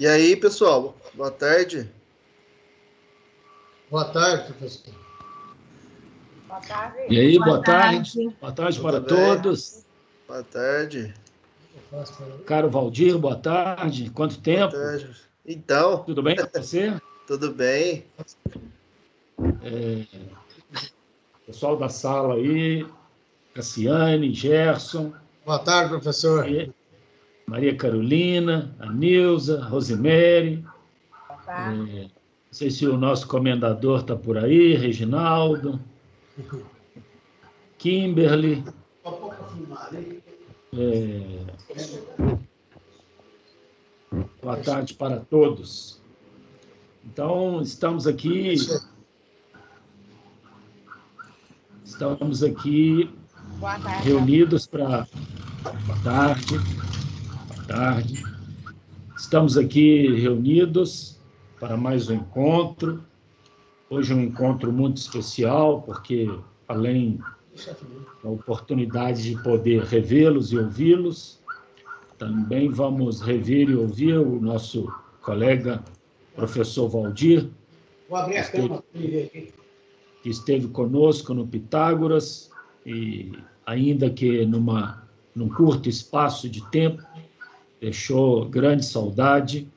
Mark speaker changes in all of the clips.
Speaker 1: E aí, pessoal, boa tarde.
Speaker 2: Boa tarde, professor.
Speaker 3: Boa tarde.
Speaker 4: E aí, boa tarde. Boa tarde
Speaker 1: Tudo
Speaker 4: para
Speaker 1: bem?
Speaker 4: todos.
Speaker 1: Boa tarde.
Speaker 4: Caro Valdir, boa tarde. Quanto
Speaker 1: Boa
Speaker 4: tempo?
Speaker 1: tarde. Então,
Speaker 4: Tudo bem com você?
Speaker 1: tudo bem?
Speaker 4: Pessoal da sala aí, Cassiane, Gerson,
Speaker 2: Boa tarde, professor.
Speaker 4: Maria Carolina, a Nilza, Rosemary.
Speaker 3: Boa tarde.
Speaker 4: Não sei se o nosso comendador está por aí, Reginaldo, Kimberly. Boa tarde para todos. Então, estamos aqui
Speaker 3: Boa tarde.
Speaker 4: reunidos para... Boa tarde. Boa tarde. Estamos aqui reunidos para mais um encontro. Hoje é um encontro muito especial, porque, além da oportunidade de poder revê-los e ouvi-los, também vamos rever e ouvir o nosso colega, professor Valdir,
Speaker 2: Vou abrir a câmera para ele ver aqui.
Speaker 4: que esteve conosco no Pitágoras, e ainda que num curto espaço de tempo, deixou grande saudade,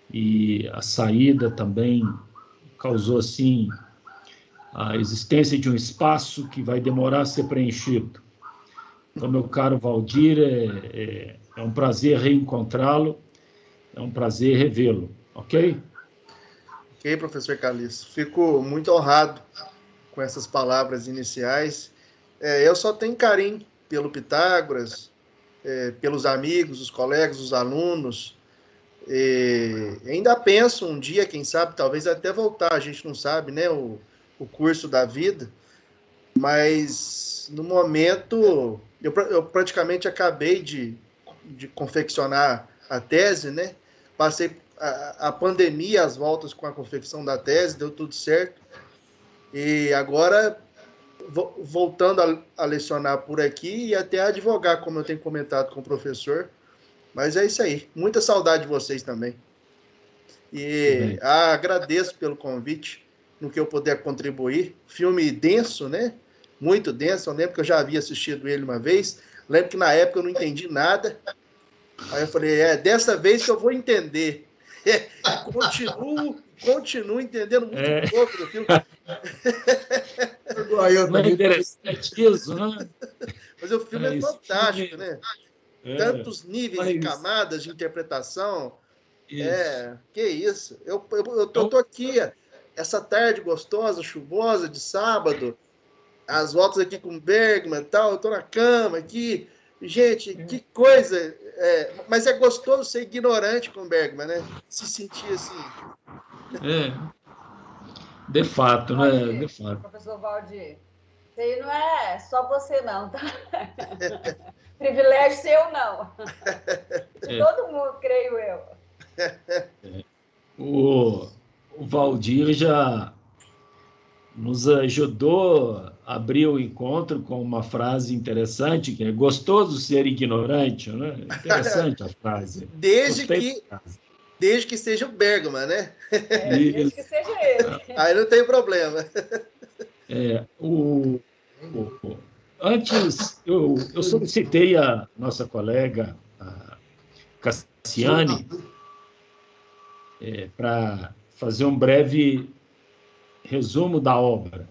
Speaker 4: e a saída também causou, assim, a existência de um espaço que vai demorar a ser preenchido. Então, meu caro Valdir, é um prazer reencontrá-lo, é um prazer revê-lo, ok?
Speaker 1: Ok, professor Calixto. Fico muito honrado com essas palavras iniciais. Eu só tenho carinho pelo Pitágoras, pelos amigos, os colegas, os alunos. Ainda penso um dia, quem sabe, talvez até voltar, a gente não sabe, né, o curso da vida, mas no momento, eu praticamente acabei de confeccionar a tese, né, passei a pandemia, as voltas com a confecção da tese, deu tudo certo, e agora voltando a lecionar por aqui e até a advogar, como eu tenho comentado com o professor. Mas é isso aí. Muita saudade de vocês também. E agradeço pelo convite, no que eu puder contribuir. Filme denso, né? Muito denso. Eu lembro que eu já havia assistido ele uma vez. Lembro que na época eu não entendi nada. Aí eu falei, dessa vez que eu vou entender. Continuo entendendo muito pouco do filme.
Speaker 4: Não é interessante isso, né?
Speaker 1: Mas o filme é fantástico, né? Tantos níveis e camadas de interpretação.
Speaker 4: Isso.
Speaker 1: Que isso. Eu tô aqui, essa tarde gostosa, chuvosa, de sábado, as voltas aqui com o Bergman e tal, eu tô na cama aqui. Gente, que coisa. Mas é gostoso ser ignorante com o Bergman, né? Se sentir assim.
Speaker 4: De fato,
Speaker 3: Valdir,
Speaker 4: né? De fato.
Speaker 3: Professor Valdir, isso aí não é só você, não, tá? Privilégio seu, não. De todo mundo, creio eu.
Speaker 4: O Valdir já nos ajudou a abrir o encontro com uma frase interessante, que é gostoso ser ignorante, né? Interessante a frase.
Speaker 1: Desde que seja o Bergman, né?
Speaker 3: Desde que seja ele.
Speaker 1: Aí não tem problema.
Speaker 4: Antes, eu solicitei a nossa colega, a Cassiane, para fazer um breve resumo da obra,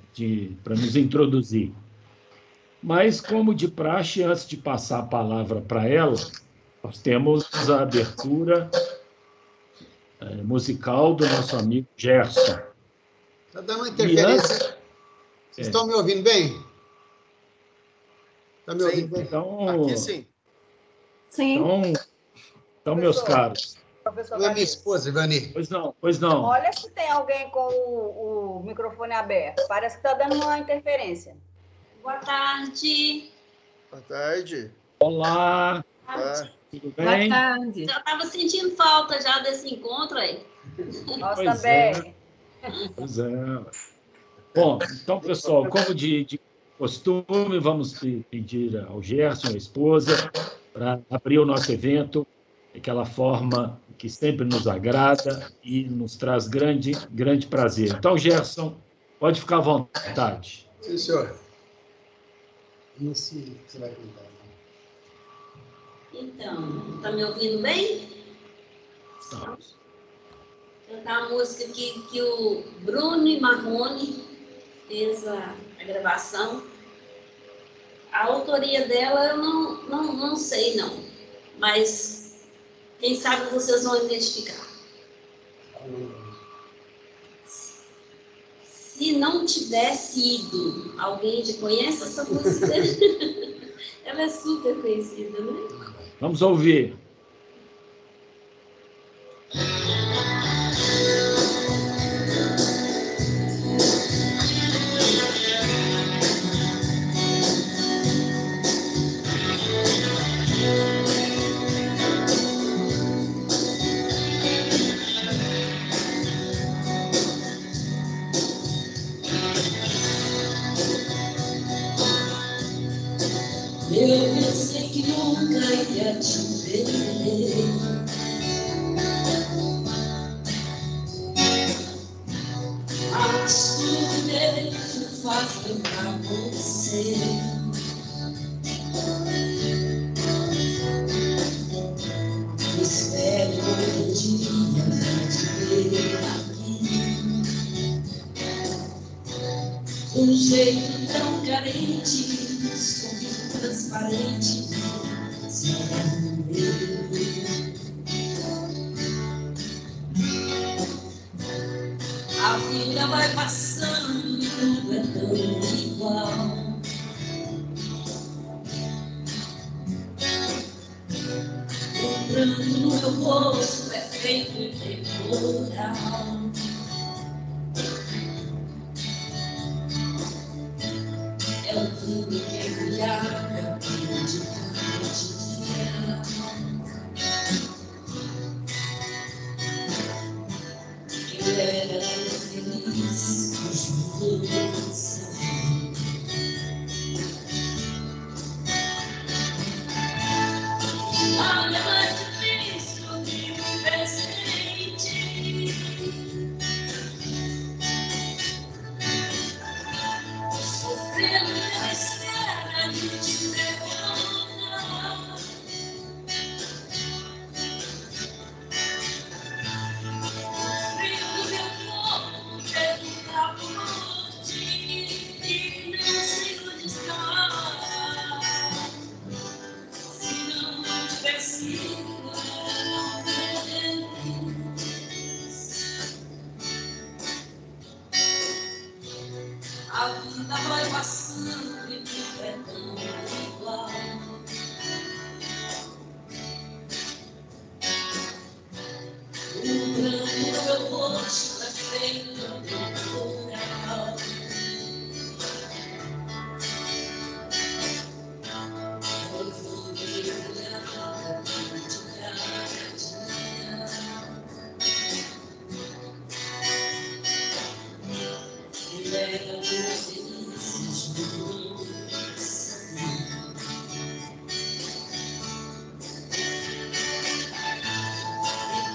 Speaker 4: para nos introduzir. Mas, como de praxe, antes de passar a palavra para ela, nós temos a abertura musical do nosso amigo Gerson.
Speaker 2: Está dando uma interferência. Vocês estão me ouvindo bem? Está me ouvindo bem?
Speaker 4: Então,
Speaker 1: aqui sim.
Speaker 3: Sim.
Speaker 4: Então, meus caros.
Speaker 2: Oi, minha esposa, Ivani.
Speaker 4: Pois não.
Speaker 3: Olha se tem alguém com o microfone aberto. Parece que está dando uma interferência.
Speaker 5: Boa tarde.
Speaker 1: Boa tarde.
Speaker 4: Olá. Tudo bem?
Speaker 5: Boa tarde. Já estava sentindo falta já desse encontro aí.
Speaker 3: Nós também.
Speaker 4: Pois é. Bom, então, pessoal, como de costume, vamos pedir ao Gerson, a esposa, para abrir o nosso evento daquela forma que sempre nos agrada e nos traz grande prazer. Então, Gerson, pode ficar à vontade.
Speaker 2: Sim, senhor. Isso você vai contar.
Speaker 5: Então, está me ouvindo bem?
Speaker 4: Estamos.
Speaker 5: Cantar uma música que o Bruno Marrone fez a gravação. A autoria dela eu não sei, não. Mas quem sabe vocês vão identificar. Se não tivesse ido, alguém já conhece essa música? Ela é super conhecida, né?
Speaker 4: Vamos ouvir.
Speaker 5: Eu pensei que nunca ia te ver, mas tudo desejo faz lembrar você. Espero um dia te ver aqui, de um jeito tão carente, transparente, se a vida vai passando e tudo é tão igual. O branco no meu rosto é feito de temporal. É um fim que é brilhar, de cada dia. Eu era feliz, justo. Olha, é mais difícil que me presente. Sofrendo pela espera de te ver voltar. O frio do meu corpo pergunta por ti e não sei onde está. Se não tivesse sido, eu não a vida vai passando e tudo é tão igual. O branco do meu rosto é feito de coral. Eu vou brilhar de cada dia. E leva felizes juntos.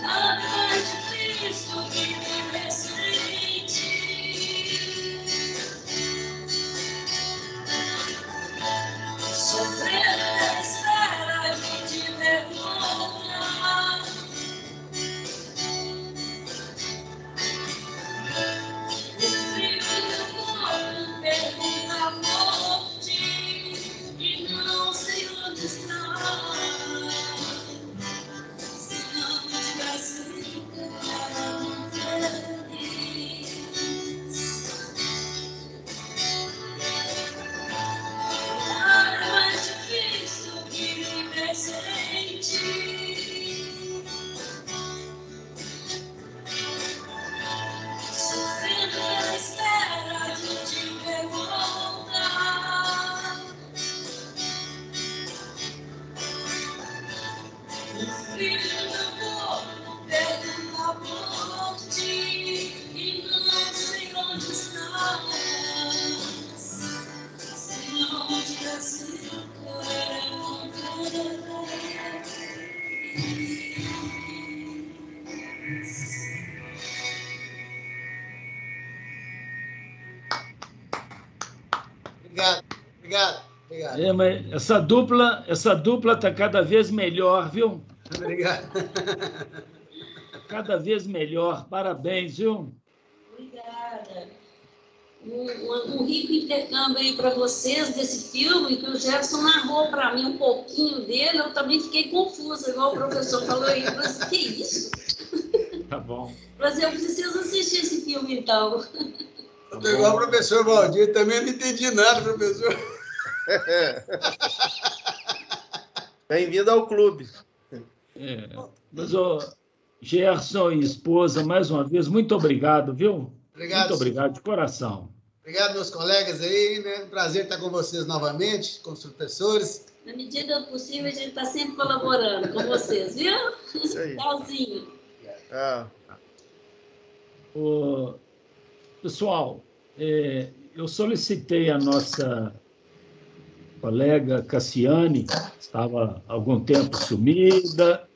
Speaker 5: Nada mais difícil que viver sem ti. Sofrer na espera de te ver voltar. O frio do meu corpo pergunta por ti e não sei onde está. Se não tivesse ficado feliz. Nada mais difícil que viver sem ti. Sofrendo pela espera de te ver voltar. O frio do meu corpo pergunta por ti e não sei onde estás. Se não tivesse ficado feliz.
Speaker 2: Obrigado.
Speaker 4: Mas essa dupla está cada vez melhor, viu?
Speaker 2: Obrigado.
Speaker 4: Cada vez melhor. Parabéns, viu?
Speaker 5: Obrigada. Um rico intercâmbio aí para vocês desse filme, que o Gerson narrou para mim um pouquinho dele, eu também fiquei confusa, igual o professor falou aí. Eu falei assim, que isso?
Speaker 4: Tá bom.
Speaker 5: Mas eu preciso assistir esse filme, então.
Speaker 2: Eu tô igual o professor Valdir, também não entendi nada, professor.
Speaker 1: Bem-vindo ao clube.
Speaker 4: Mas, Gerson e esposa, mais uma vez, muito obrigado, viu?
Speaker 2: Obrigado.
Speaker 4: Muito obrigado, de coração.
Speaker 2: Obrigado, meus colegas aí, né? Prazer estar com vocês novamente, com os professores.
Speaker 5: Na medida do possível, a gente está sempre colaborando com vocês, viu?
Speaker 1: Isso aí.
Speaker 5: Tchauzinho.
Speaker 4: Pessoal, eu solicitei a nossa colega Cassiane, estava há algum tempo sumida,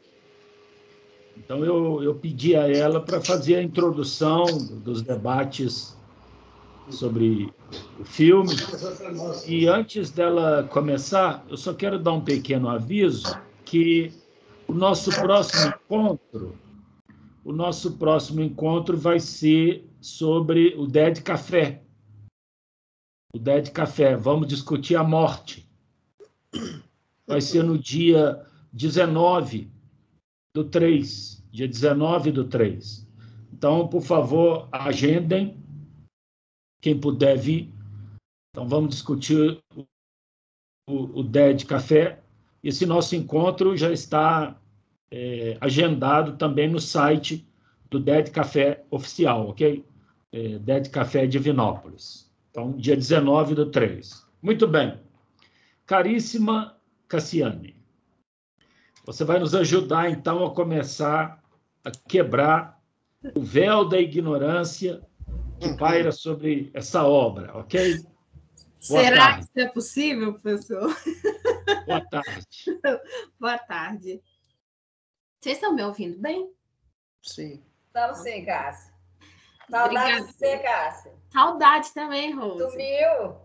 Speaker 4: então eu pedi a ela para fazer a introdução dos debates sobre o filme. E antes dela começar, eu só quero dar um pequeno aviso que o nosso próximo encontro vai ser sobre o Dead Café. O Dead Café, vamos discutir a morte. Vai ser no dia 19/3, dia 19/3. Então, por favor, agendem, quem puder vir. Então, vamos discutir o Dead Café. Esse nosso encontro já está agendado também no site do Dead Café oficial, ok? Dead Café Divinópolis. Então, dia 19/3. Muito bem. Caríssima Cassiane, você vai nos ajudar, então, a começar a quebrar o véu da ignorância que paira sobre essa obra, ok?
Speaker 6: Será que isso é possível, professor?
Speaker 4: Boa tarde.
Speaker 6: Boa tarde. Vocês estão me ouvindo bem?
Speaker 1: Sim.
Speaker 3: Estamos sim, Cássia. Saudade de você, Cássia.
Speaker 6: Saudade também, Rose.
Speaker 3: Sumiu?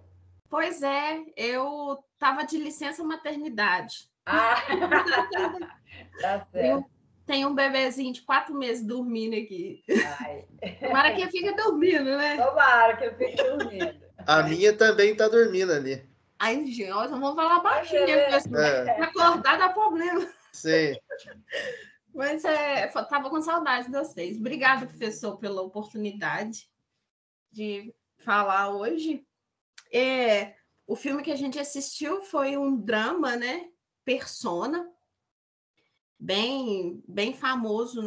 Speaker 6: Pois é, eu estava de licença maternidade.
Speaker 3: Ah, tá certo.
Speaker 6: Tem um bebezinho de 4 meses dormindo aqui.
Speaker 3: Ai.
Speaker 6: Tomara que ele fique dormindo, né?
Speaker 3: Tomara que ele fique dormindo.
Speaker 1: A minha também está dormindo ali.
Speaker 6: Ai, gente, eu vou falar baixinho,
Speaker 1: É.
Speaker 6: acordar dá problema.
Speaker 1: Sim.
Speaker 6: Mas estava com saudade de vocês. Obrigada, professor, pela oportunidade de falar hoje. O filme que a gente assistiu foi um drama, né? Persona, bem famoso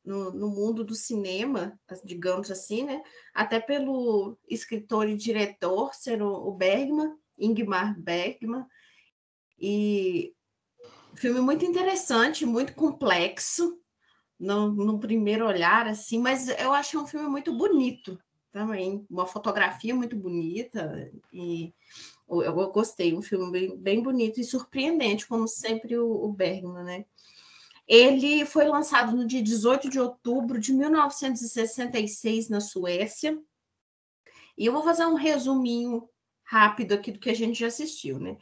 Speaker 6: no mundo do cinema, digamos assim, né? Até pelo escritor e diretor, ser o Bergman, Ingmar Bergman. E filme muito interessante, muito complexo, no primeiro olhar, assim, mas eu achei um filme muito bonito também, uma fotografia muito bonita, e eu gostei, um filme bem bonito e surpreendente, como sempre o Bergman, né? Ele foi lançado no dia 18 de outubro de 1966 na Suécia, e eu vou fazer um resuminho rápido aqui do que a gente já assistiu, né?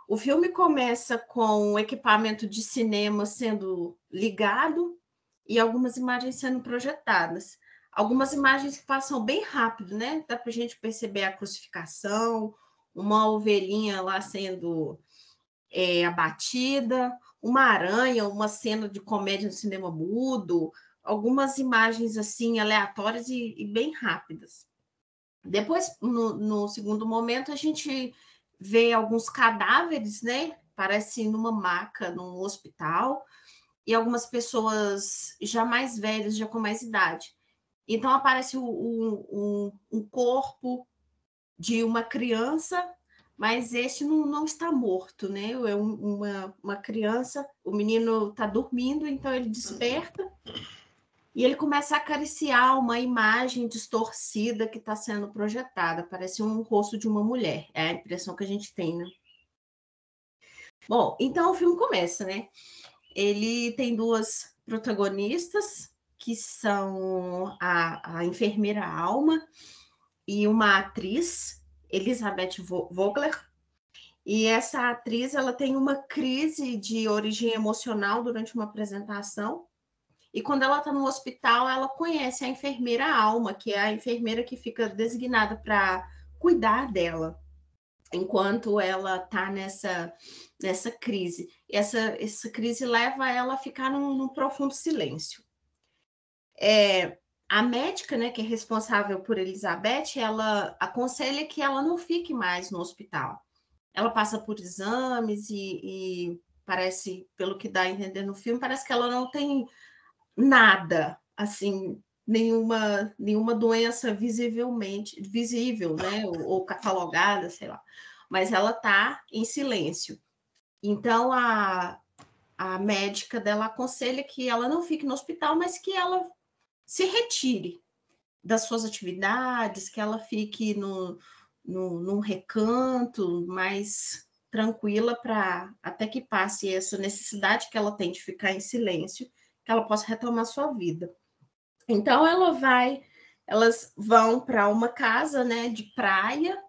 Speaker 6: O filme começa com o equipamento de cinema sendo ligado e algumas imagens sendo projetadas. Algumas imagens que passam bem rápido, né? Dá para a gente perceber a crucificação, uma ovelhinha lá sendo abatida, uma aranha, uma cena de comédia no cinema mudo, algumas imagens assim aleatórias e bem rápidas. Depois, no segundo momento, a gente vê alguns cadáveres, né? Parece numa maca, num hospital, e algumas pessoas já mais velhas, já com mais idade. Então, aparece um corpo de uma criança, mas este não está morto, né? É uma criança, o menino está dormindo, então ele desperta e ele começa a acariciar uma imagem distorcida que está sendo projetada. Parece um rosto de uma mulher. É a impressão que a gente tem, né? Bom, então o filme começa, né? Ele tem 2 protagonistas, que são a enfermeira Alma e uma atriz. Elizabeth Vogler. E essa atriz, ela tem uma crise de origem emocional durante uma apresentação. E quando ela está no hospital, ela conhece a enfermeira Alma, que é a enfermeira que fica designada para cuidar dela, enquanto ela está nessa crise. Essa crise leva ela a ficar num profundo silêncio. A médica, né, que é responsável por Elizabeth, ela aconselha que ela não fique mais no hospital. Ela passa por exames e parece, pelo que dá a entender no filme, parece que ela não tem nada, assim, nenhuma doença visível, né, ou catalogada, sei lá. Mas ela está em silêncio. Então, a médica dela aconselha que ela não fique no hospital, mas que ela se retire das suas atividades, que ela fique num recanto mais tranquila até que passe essa necessidade que ela tem de ficar em silêncio, que ela possa retomar sua vida. Então elas vão para uma casa, né, de praia,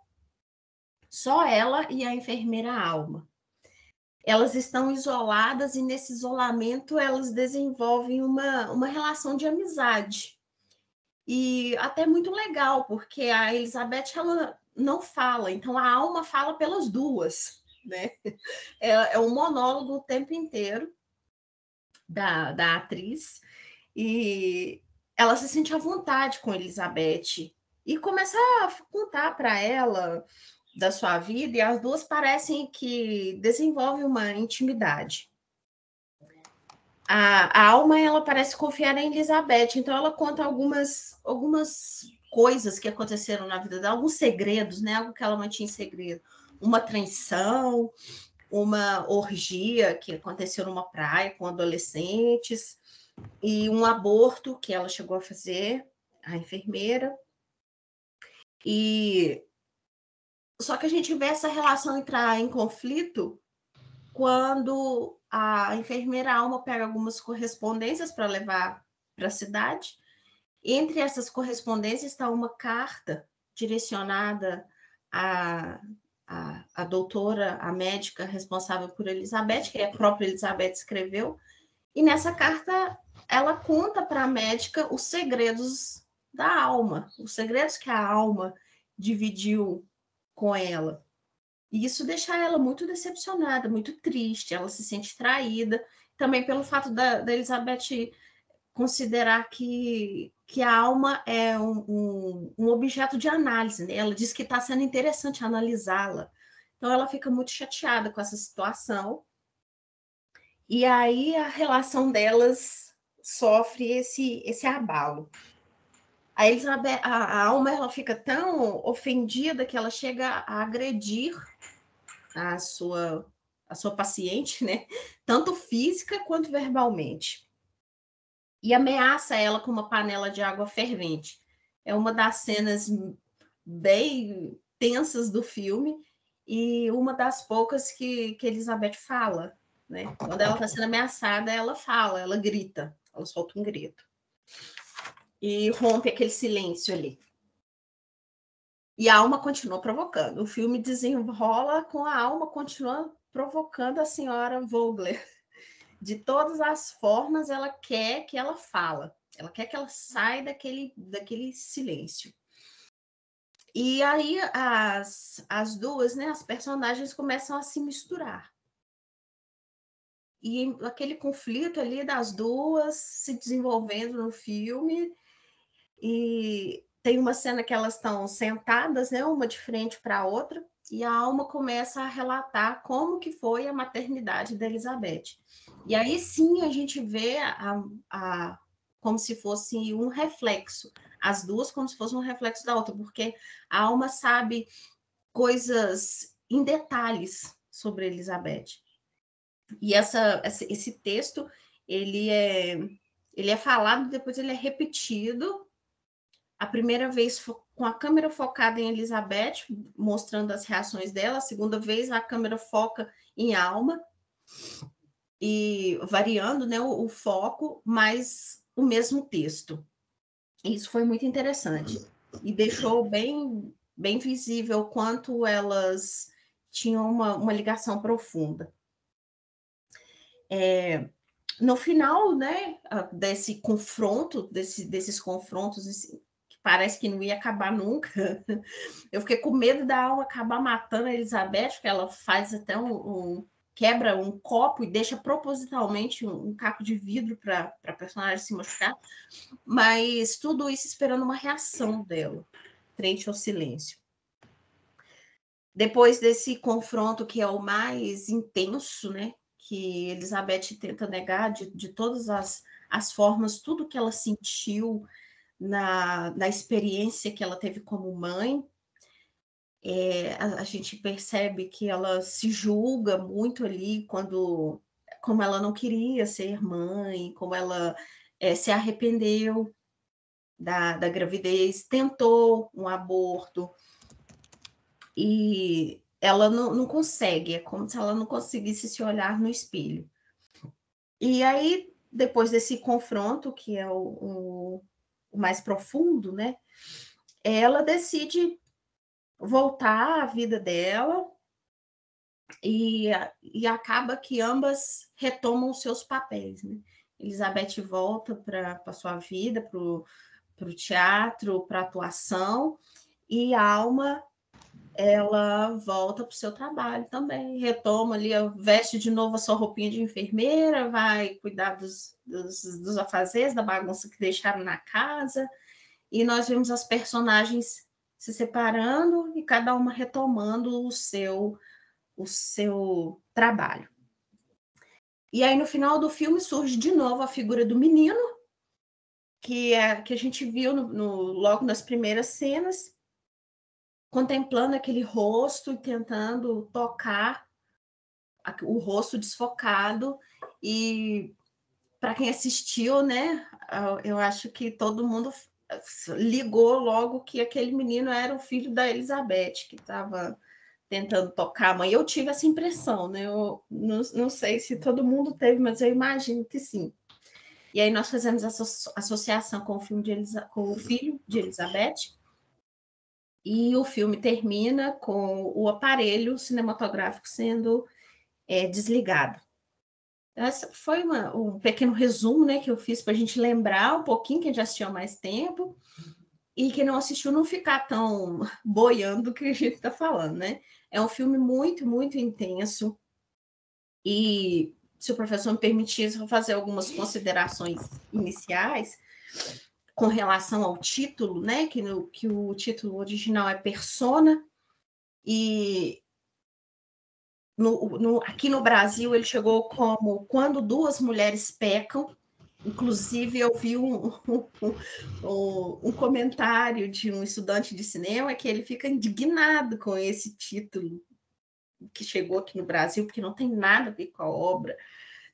Speaker 6: só ela e a enfermeira Alma. Elas estão isoladas e nesse isolamento elas desenvolvem uma relação de amizade. E até muito legal, porque a Elizabeth ela não fala, então a Alma fala pelas duas, né? É um monólogo o tempo inteiro da atriz, e ela se sente à vontade com Elizabeth e começa a contar para ela da sua vida, e as duas parecem que desenvolvem uma intimidade. A Alma, ela parece confiar em Elizabeth, então ela conta algumas coisas que aconteceram na vida dela, alguns segredos, né? Algo que ela mantinha em segredo. Uma traição, uma orgia que aconteceu numa praia com adolescentes, e um aborto que ela chegou a fazer, a enfermeira. Só que a gente vê essa relação entrar em conflito quando a enfermeira Alma pega algumas correspondências para levar para a cidade. Entre essas correspondências está uma carta direcionada à doutora, a médica responsável por Elizabeth, que a própria Elizabeth escreveu, e nessa carta ela conta para a médica os segredos da Alma, os segredos que a Alma dividiu com ela. E isso deixa ela muito decepcionada, muito triste, ela se sente traída, também pelo fato da Elizabeth considerar que a Alma é um objeto de análise, né? Ela diz que está sendo interessante analisá-la. Então ela fica muito chateada com essa situação. E aí a relação delas sofre esse abalo. A Elizabeth, a Alma, ela fica tão ofendida que ela chega a agredir a sua paciente, né? Tanto física quanto verbalmente. E ameaça ela com uma panela de água fervente. É uma das cenas bem tensas do filme e uma das poucas que Elizabeth fala, né? Quando ela está sendo ameaçada, ela fala, ela grita, ela solta um grito. E rompe aquele silêncio ali. E a Alma continua provocando. O filme desenrola com a Alma continuando provocando a senhora Vogler. De todas as formas, ela quer que ela fala. Ela quer que ela saia daquele silêncio. E aí as duas, né, as personagens começam a se misturar. E aquele conflito ali das duas se desenvolvendo no filme. E tem uma cena que elas estão sentadas, né, uma de frente para a outra, e a Alma começa a relatar como que foi a maternidade da Elizabeth. E aí sim a gente vê como se fosse um reflexo, as duas como se fosse um reflexo da outra, porque a Alma sabe coisas em detalhes sobre a Elizabeth. E esse texto, ele é falado, depois ele é repetido, a primeira vez com a câmera focada em Elizabeth, mostrando as reações dela, a segunda vez a câmera foca em Alma, e variando, né, o foco, mas o mesmo texto. Isso foi muito interessante. E deixou bem bem visível o quanto elas tinham uma ligação profunda. No final, né, desse confronto, desses confrontos, que parece que não ia acabar nunca, eu fiquei com medo da Alma acabar matando a Elizabeth, porque ela faz até quebra um copo e deixa propositalmente um caco de vidro para a personagem se machucar, mas tudo isso esperando uma reação dela frente ao silêncio. Depois desse confronto, que é o mais intenso, né, que Elizabeth tenta negar de todas as formas, tudo que ela sentiu na experiência que ela teve como mãe, a gente percebe que ela se julga muito ali como ela não queria ser mãe, como ela se arrependeu da gravidez, tentou um aborto, e ela não consegue, é como se ela não conseguisse se olhar no espelho. E aí, depois desse confronto, que é o mais profundo, né, ela decide voltar à vida dela e acaba que ambas retomam seus papéis, né? Elizabeth volta para a sua vida, para o teatro, para a atuação, e a Alma ela volta para o seu trabalho também, retoma ali, veste de novo a sua roupinha de enfermeira, vai cuidar dos afazeres, da bagunça que deixaram na casa, e nós vemos as personagens se separando e cada uma retomando o seu trabalho. E aí, no final do filme, surge de novo a figura do menino, que a gente viu logo nas primeiras cenas, contemplando aquele rosto e tentando tocar o rosto desfocado. E para quem assistiu, né, eu acho que todo mundo ligou logo que aquele menino era o filho da Elizabeth, que estava tentando tocar a mãe. Eu tive essa impressão, né? Eu não sei se todo mundo teve, mas eu imagino que sim. E aí nós fazemos essa associação com o filho de Elizabeth, e o filme termina com o aparelho cinematográfico sendo desligado. Essa foi um pequeno resumo, né, que eu fiz para a gente lembrar um pouquinho, quem já assistiu há mais tempo, e quem não assistiu não ficar tão boiando do que a gente está falando, né? É um filme muito, muito intenso, e se o professor me permitir, eu vou fazer algumas considerações iniciais com relação ao título, né? Que o título original é Persona, e aqui no Brasil ele chegou como Quando Duas Mulheres Pecam. Inclusive, eu vi um comentário de um estudante de cinema que ele fica indignado com esse título que chegou aqui no Brasil, porque não tem nada a ver com a obra.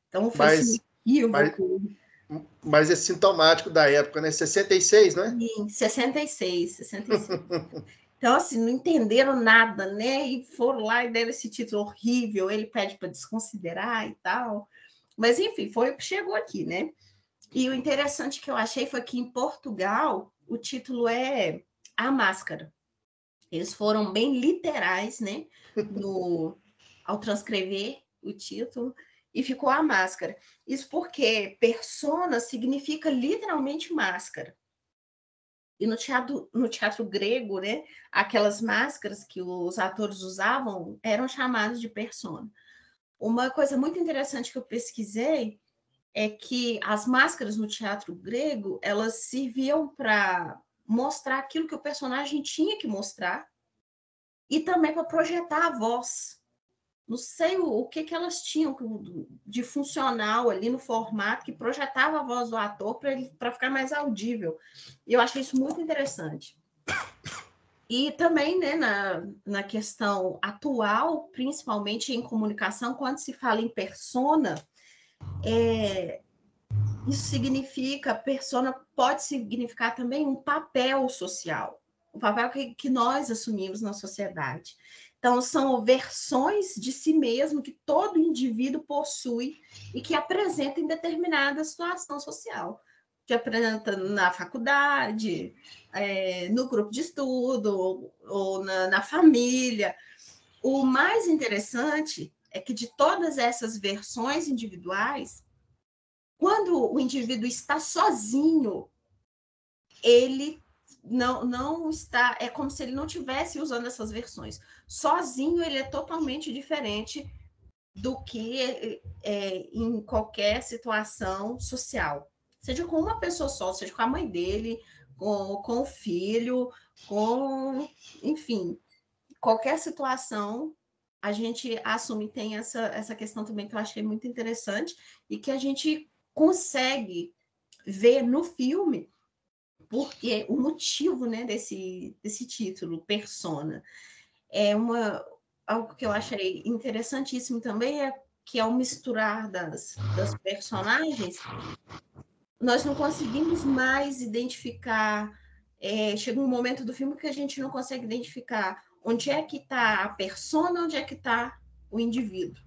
Speaker 6: Então, foi assim, equívoco.
Speaker 1: Mas é sintomático da época, né? 66, não é?
Speaker 6: Sim, 66. Então, assim, não entenderam nada, né? E foram lá e deram esse título horrível, ele pede para desconsiderar e tal. Mas, enfim, foi o que chegou aqui, né? E o interessante que eu achei foi que em Portugal o título é A Máscara. Eles foram bem literais, né? Ao transcrever o título, e ficou A Máscara. Isso porque persona significa literalmente máscara. E no teatro grego, né, aquelas máscaras que os atores usavam eram chamadas de persona. Uma coisa muito interessante que eu pesquisei é que as máscaras no teatro grego, elas serviam para mostrar aquilo que o personagem tinha que mostrar e também para projetar a voz. Não sei o que elas tinham de funcional ali no formato que projetava a voz do ator para ficar mais audível. E eu achei isso muito interessante. E também, né, na questão atual, principalmente em comunicação, quando se fala em persona, isso significa, persona pode significar também um papel social, um papel que nós assumimos na sociedade. Então, são versões de si mesmo que todo indivíduo possui e que apresenta em determinada situação social. te apresenta na faculdade, no grupo de estudo, ou na família. O mais interessante é que de todas essas versões individuais, quando o indivíduo está sozinho, ele não está, é como se ele não estivesse usando essas versões. Sozinho, ele é totalmente diferente do que em qualquer situação social. Seja com uma pessoa só, seja com a mãe dele, com o filho, enfim, qualquer situação, a gente assume, tem essa questão também que eu achei muito interessante e que a gente consegue ver no filme, porque o motivo, né, desse título, Persona, algo que eu achei interessantíssimo também que ao misturar das personagens, nós não conseguimos mais identificar, chega um momento do filme que a gente não consegue identificar onde é que está a persona, onde é que está o indivíduo.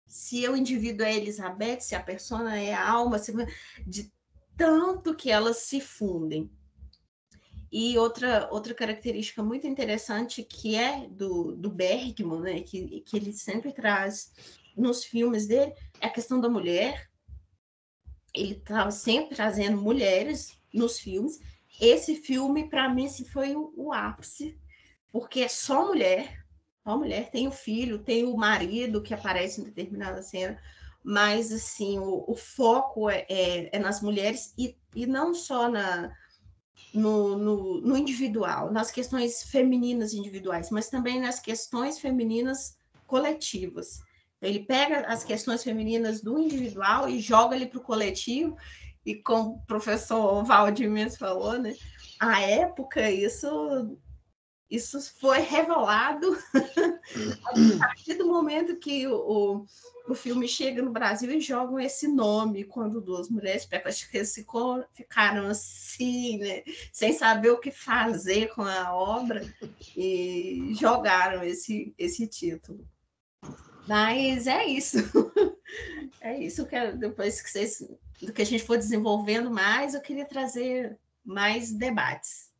Speaker 6: Se o indivíduo é Elizabeth, se a persona é a alma, de tanto que elas se fundem. E outra característica muito interessante que é do Bergman, né, que ele sempre traz nos filmes dele, é a questão da mulher. Ele estava sempre trazendo mulheres nos filmes. Esse filme, para mim, foi o ápice, porque é só mulher. Só mulher. Tem o filho, tem o marido que aparece em determinada cena, mas assim, o foco é nas mulheres e não só no individual, nas questões femininas individuais, mas também nas questões femininas coletivas. Ele pega as questões femininas do individual e joga ali para o coletivo, e como o professor Valdir mesmo falou, né, à época isso foi revelado a partir do momento que o filme chega no Brasil e jogam esse nome, quando duas mulheres ficaram assim, né, sem saber o que fazer com a obra, e jogaram esse título. Mas é isso. É isso que depois do que a gente for desenvolvendo mais, eu queria trazer mais debates.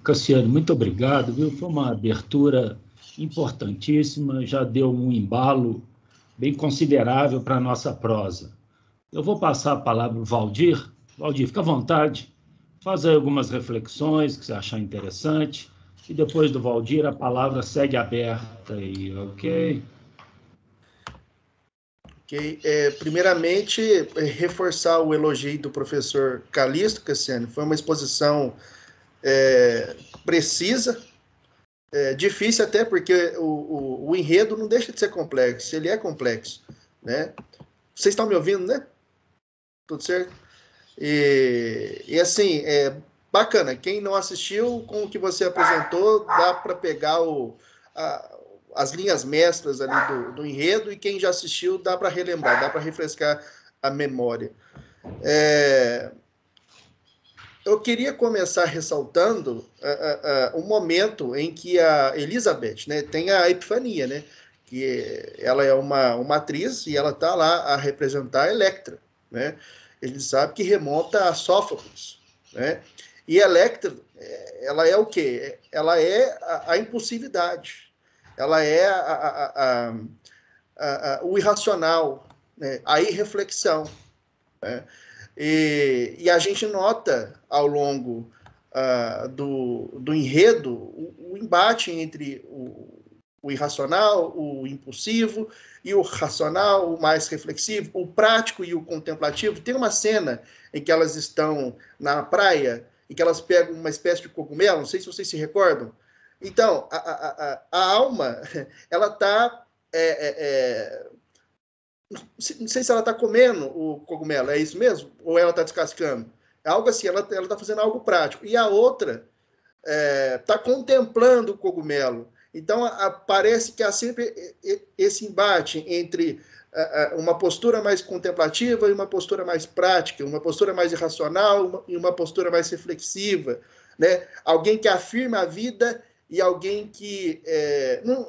Speaker 4: Cassiano, muito obrigado, viu? Foi uma abertura importantíssima, já deu um embalo bem considerável para a nossa prosa. Eu vou passar a palavra para o Valdir. Valdir, fica à vontade, faz aí algumas reflexões que você achar interessante, e depois do Valdir a palavra segue aberta aí, ok?
Speaker 1: Ok. Primeiramente, reforçar o elogio do professor Calixto, Cassiano. Foi uma exposição precisa, difícil até porque o enredo não deixa de ser complexo, ele é complexo, né? Vocês estão me ouvindo, né? Tudo certo? E assim, bacana, quem não assistiu, com o que você apresentou, dá para pegar as linhas mestras ali do enredo, e quem já assistiu, dá para relembrar, dá para refrescar a memória. Eu queria começar ressaltando o momento em que a Elizabeth, né, tem a epifania, né, que ela é uma atriz e ela está lá a representar a Electra, né? A gente sabe que remonta a Sófocles, né? E a Electra, ela é o quê? Ela é a impulsividade, ela é o irracional, né? A irreflexão, né? E a gente nota ao longo do enredo o embate entre o irracional, o impulsivo, e o racional, o mais reflexivo, o prático e o contemplativo. Tem uma cena em que elas estão na praia e que elas pegam uma espécie de cogumelo, não sei se vocês se recordam. Então, a alma, ela está... não sei se ela está comendo o cogumelo, é isso mesmo? Ou ela está descascando? É algo assim, ela está fazendo algo prático. E a outra está contemplando o cogumelo. Então, parece que há sempre esse embate entre uma postura mais contemplativa e uma postura mais prática, uma postura mais irracional e uma postura mais reflexiva, né? Alguém que afirma a vida e alguém que,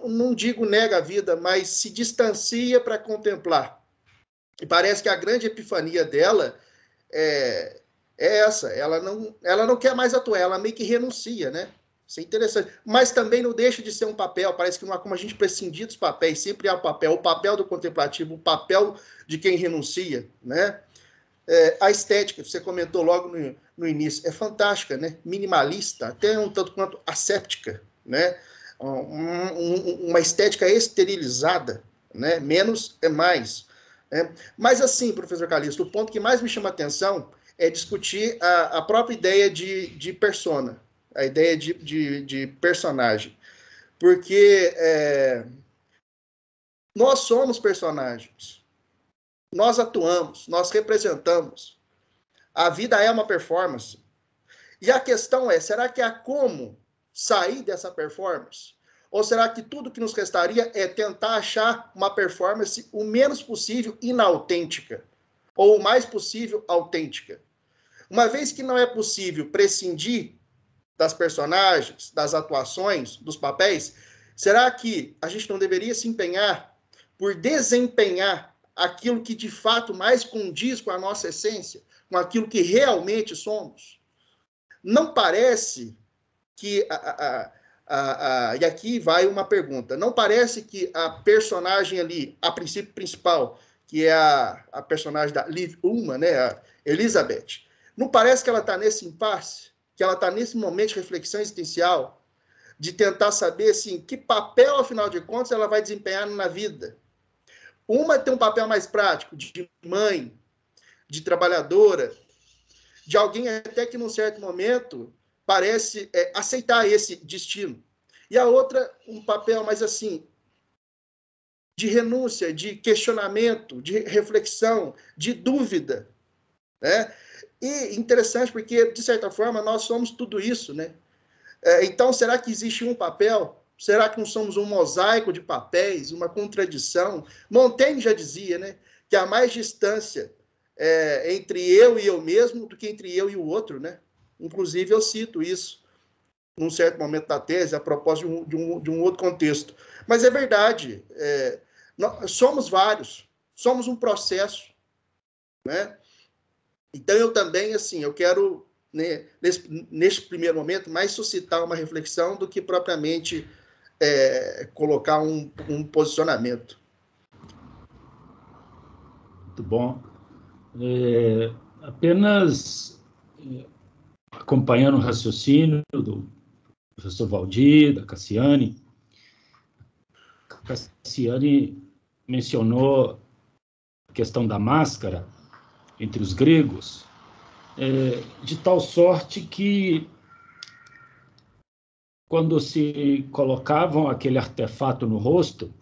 Speaker 1: não digo nega a vida, mas se distancia para contemplar, E parece que a grande epifania dela é essa. Ela não quer mais atuar, ela meio que renuncia, né? Isso é interessante. Mas também não deixa de ser um papel. Parece que não há como a gente prescindir dos papéis. Sempre há o papel do contemplativo, o papel de quem renuncia, né? A estética, você comentou logo no início, é fantástica, né? Minimalista, até um tanto quanto asséptica, né? Uma estética esterilizada, né? Menos é mais. Né? Mas assim, professor Calixto, o ponto que mais me chama a atenção é discutir a própria ideia de persona, a ideia de personagem. Porque nós somos personagens. Nós atuamos, nós representamos. A vida é uma performance. E a questão é, será que há como sair dessa performance? Ou será que tudo que nos restaria é tentar achar uma performance o menos possível inautêntica? Ou o mais possível autêntica? Uma vez que não é possível prescindir das personagens, das atuações, dos papéis, será que a gente não deveria se empenhar por desempenhar aquilo que de fato mais condiz com a nossa essência, com aquilo que realmente somos? Não parece que... e aqui vai uma pergunta. Não parece que a personagem ali, a princípio principal, que é a personagem da Liv Ullmann, né, a Elizabeth, não parece que ela está nesse impasse, que ela está nesse momento de reflexão existencial, de tentar saber assim, que papel, afinal de contas, ela vai desempenhar na vida? Uma tem um papel mais prático, de mãe, de trabalhadora, de alguém até que, num certo momento, parece aceitar esse destino. E a outra, um papel mais assim, de renúncia, de questionamento, de reflexão, de dúvida. Né? E interessante porque, de certa forma, nós somos tudo isso. Né? Então, será que existe um papel? Será que não somos um mosaico de papéis, uma contradição? Montaigne já dizia, né, que há mais distância entre eu e eu mesmo do que entre eu e o outro. Né? Inclusive, eu cito isso num certo momento da tese, a propósito de um outro contexto. Mas é verdade, nós somos vários, somos um processo. Né? Então, eu também, assim, eu quero, né, nesse primeiro momento, mais suscitar uma reflexão do que propriamente colocar um posicionamento.
Speaker 4: Muito bom. Apenas acompanhando o raciocínio do professor Valdir, da Cassiane. Cassiane mencionou a questão da máscara entre os gregos, de tal sorte que, quando se colocavam aquele artefato no rosto,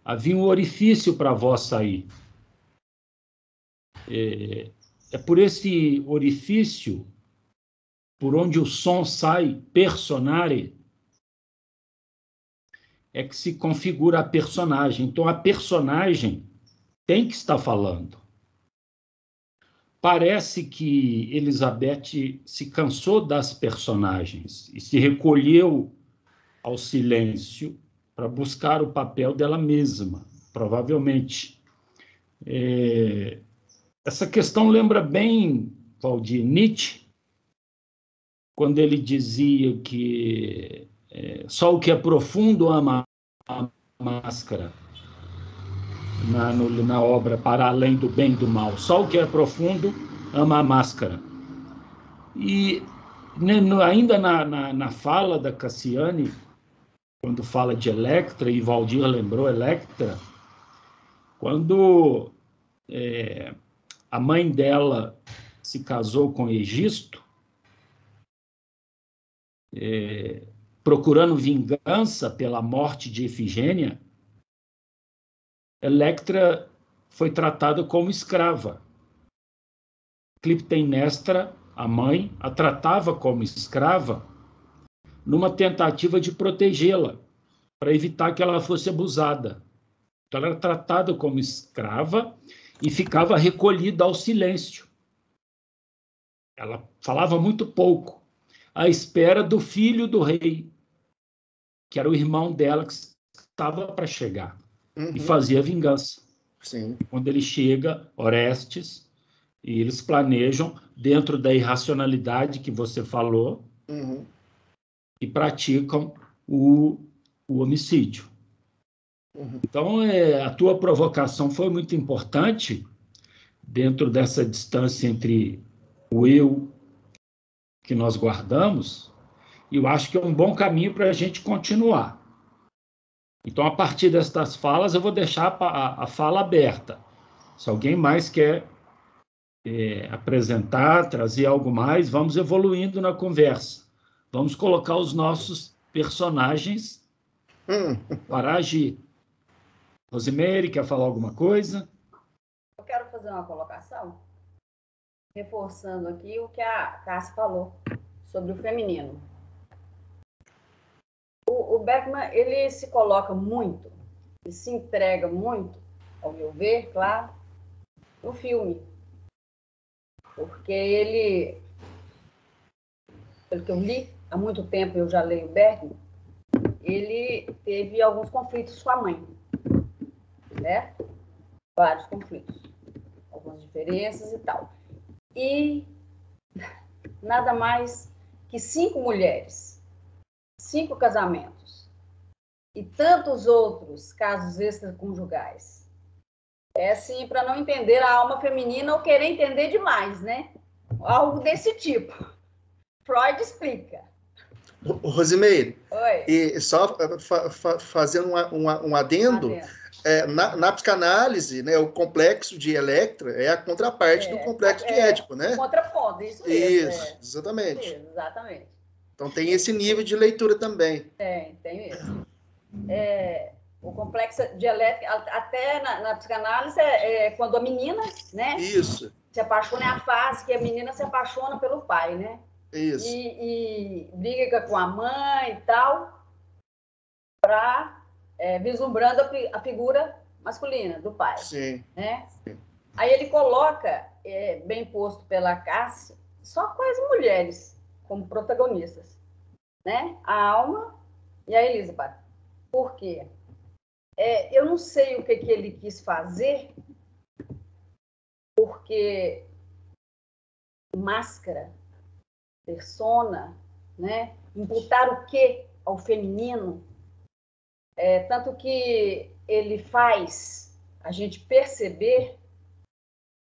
Speaker 4: havia um orifício para a voz sair. É por esse orifício, por onde o som sai, personare, é que se configura a personagem. Então, a personagem tem que estar falando. Parece que Elizabeth se cansou das personagens e se recolheu ao silêncio para buscar o papel dela mesma, provavelmente. Essa questão lembra bem, Valdir, Nietzsche, quando ele dizia que só o que é profundo ama a máscara, na obra Para Além do Bem e do Mal. Só o que é profundo ama a máscara. E ainda na fala da Cassiane, quando fala de Electra, e Valdir lembrou Electra, quando a mãe dela se casou com Egisto, procurando vingança pela morte de Efigênia, Electra foi tratada como escrava. Clitemnestra, a mãe, a tratava como escrava numa tentativa de protegê-la, para evitar que ela fosse abusada. Então, ela era tratada como escrava e ficava recolhida ao silêncio. Ela falava muito pouco, à espera do filho do rei, que era o irmão dela que estava para chegar, e fazia vingança.
Speaker 1: Sim.
Speaker 4: Quando ele chega, Orestes, e eles planejam, dentro da irracionalidade que você falou, e praticam o homicídio. Então, a tua provocação foi muito importante dentro dessa distância entre o eu que nós guardamos, e eu acho que é um bom caminho para a gente continuar. Então, a partir destas falas, eu vou deixar a fala aberta. Se alguém mais quer apresentar, trazer algo mais, vamos evoluindo na conversa. Vamos colocar os nossos personagens para agir. Rosimeire, quer falar alguma coisa?
Speaker 3: Eu quero fazer uma colocação, reforçando aqui o que a Cássia falou sobre o feminino. O Bergman, ele se coloca muito, e se entrega muito, ao meu ver, claro, no filme. Porque ele, pelo que eu li, há muito tempo eu já leio Bergman, ele teve alguns conflitos com a mãe, certo? Vários conflitos, algumas diferenças e tal. E nada mais que 5 mulheres, 5 casamentos e tantos outros casos extraconjugais. É assim, para não entender a alma feminina ou querer entender demais, né? Algo desse tipo. Freud explica.
Speaker 1: Rosimeire,
Speaker 3: Oi.
Speaker 1: e só fazendo um adendo, na psicanálise, né, o complexo de Electra é a contraparte do complexo de Édipo, né?
Speaker 3: Contraponto, isso mesmo.
Speaker 1: Isso, exatamente.
Speaker 3: Isso, exatamente.
Speaker 1: Então tem esse nível de leitura também.
Speaker 3: Tem mesmo. O complexo dialético, até na psicanálise, quando a menina, né?
Speaker 1: Isso.
Speaker 3: Se apaixona, é a fase que a menina se apaixona pelo pai, né?
Speaker 1: Isso.
Speaker 3: E briga com a mãe e tal, vislumbrando a figura masculina do pai.
Speaker 1: Sim.
Speaker 3: Né? Aí ele coloca, bem posto pela Cássia, só com as mulheres como protagonistas, né? A Alma e a Elizabeth. Por quê? Eu não sei o que ele quis fazer, porque máscara, persona, né? Imputar o quê ao feminino, tanto que ele faz a gente perceber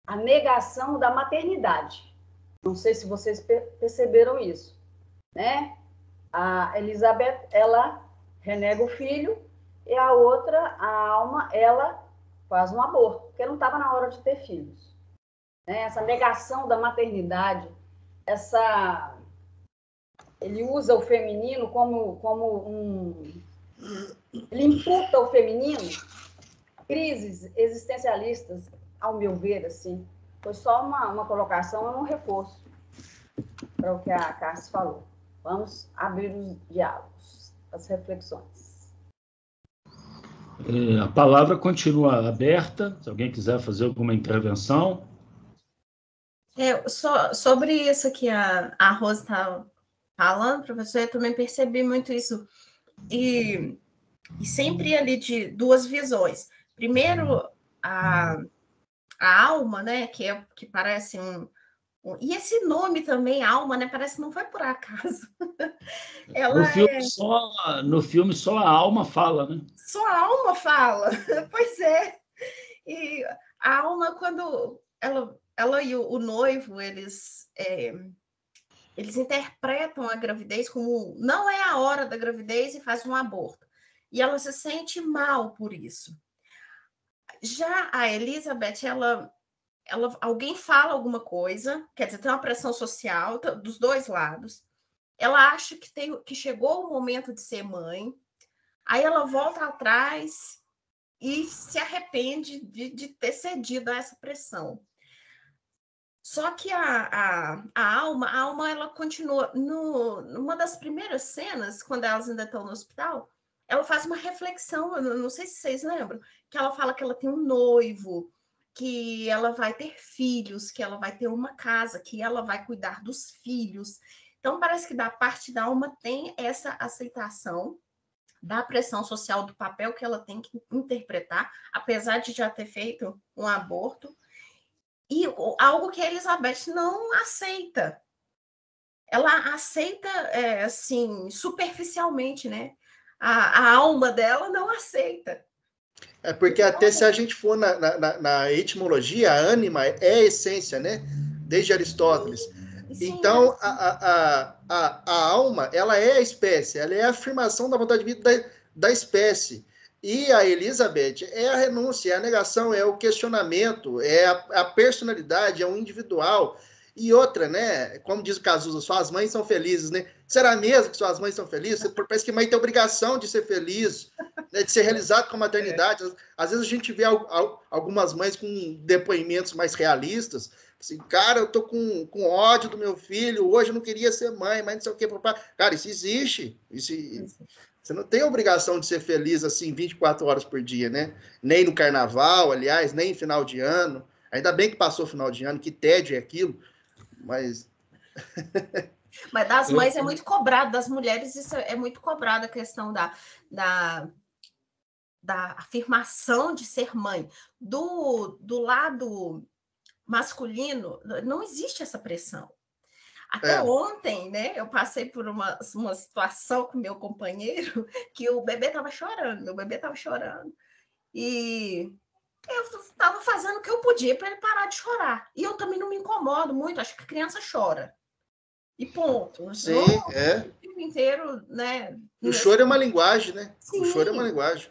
Speaker 3: a negação da maternidade. Não sei se vocês perceberam isso, né? A Elizabeth, ela renega o filho, e a outra, a Alma, ela faz um aborto, porque não estava na hora de ter filhos. Né? Essa negação da maternidade, ele usa o feminino ele imputa ao feminino crises existencialistas, ao meu ver, assim. Foi só uma colocação e um reforço para o que a Cássia falou. Vamos abrir os diálogos, as reflexões.
Speaker 4: A palavra continua aberta, se alguém quiser fazer alguma intervenção.
Speaker 6: Sobre isso que a Rose está falando, professor, eu também percebi muito isso. E sempre ali de duas visões. Primeiro, a alma, né, que parece e esse nome também, alma, né, parece que não foi por acaso.
Speaker 4: No filme só a alma fala, né?
Speaker 6: Só a alma fala, pois é. E a alma, quando ela e o noivo, eles interpretam a gravidez como não é a hora da gravidez e faz um aborto. E ela se sente mal por isso. Já a Elizabeth, alguém fala alguma coisa, quer dizer, tem uma pressão social dos dois lados. Ela acha que chegou o momento de ser mãe, aí ela volta atrás e se arrepende de ter cedido a essa pressão. Só que a alma, ela continua. Numa das primeiras cenas, quando elas ainda estão no hospital, ela faz uma reflexão, eu não sei se vocês lembram, que ela fala que ela tem um noivo, que ela vai ter filhos, que ela vai ter uma casa, que ela vai cuidar dos filhos. Então, parece que da parte da alma tem essa aceitação da pressão social do papel que ela tem que interpretar, apesar de já ter feito um aborto, e algo que a Elizabeth não aceita. Ela aceita, assim, superficialmente, né? A alma dela não aceita.
Speaker 1: É porque até se a gente for na etimologia, a ânima é a essência, né? Desde Aristóteles.
Speaker 6: Sim,
Speaker 1: então, a alma, ela é a espécie, ela é a afirmação da vontade de vida da espécie. E a Elizabeth é a renúncia, é a negação, é o questionamento, é a personalidade, é o individual. E outra, né? Como diz o Cazuza, suas mães são felizes, né? Será mesmo que suas mães são felizes? Parece que mãe tem obrigação de ser feliz, né, de ser realizado com a maternidade. Às vezes a gente vê algumas mães com depoimentos mais realistas. Assim, cara, eu tô com ódio do meu filho, hoje eu não queria ser mãe, mas não sei o que. Cara, isso existe. Você não tem obrigação de ser feliz assim 24 horas por dia, né? Nem no carnaval, aliás, nem em final de ano. Ainda bem que passou o final de ano, que tédio é aquilo. Mas
Speaker 6: das mães é muito cobrado, das mulheres isso é muito cobrado, a questão da afirmação de ser mãe. Do lado masculino, não existe essa pressão. Até ontem, né, eu passei por uma situação com meu companheiro que o bebê estava chorando, e eu estava fazendo o que eu podia para ele parar de chorar. E eu também não me incomodo muito, acho que a criança chora. E ponto.
Speaker 1: Sim,
Speaker 6: o tempo inteiro, né?
Speaker 1: O choro é uma linguagem, né?
Speaker 6: Sim.
Speaker 1: O choro é uma linguagem.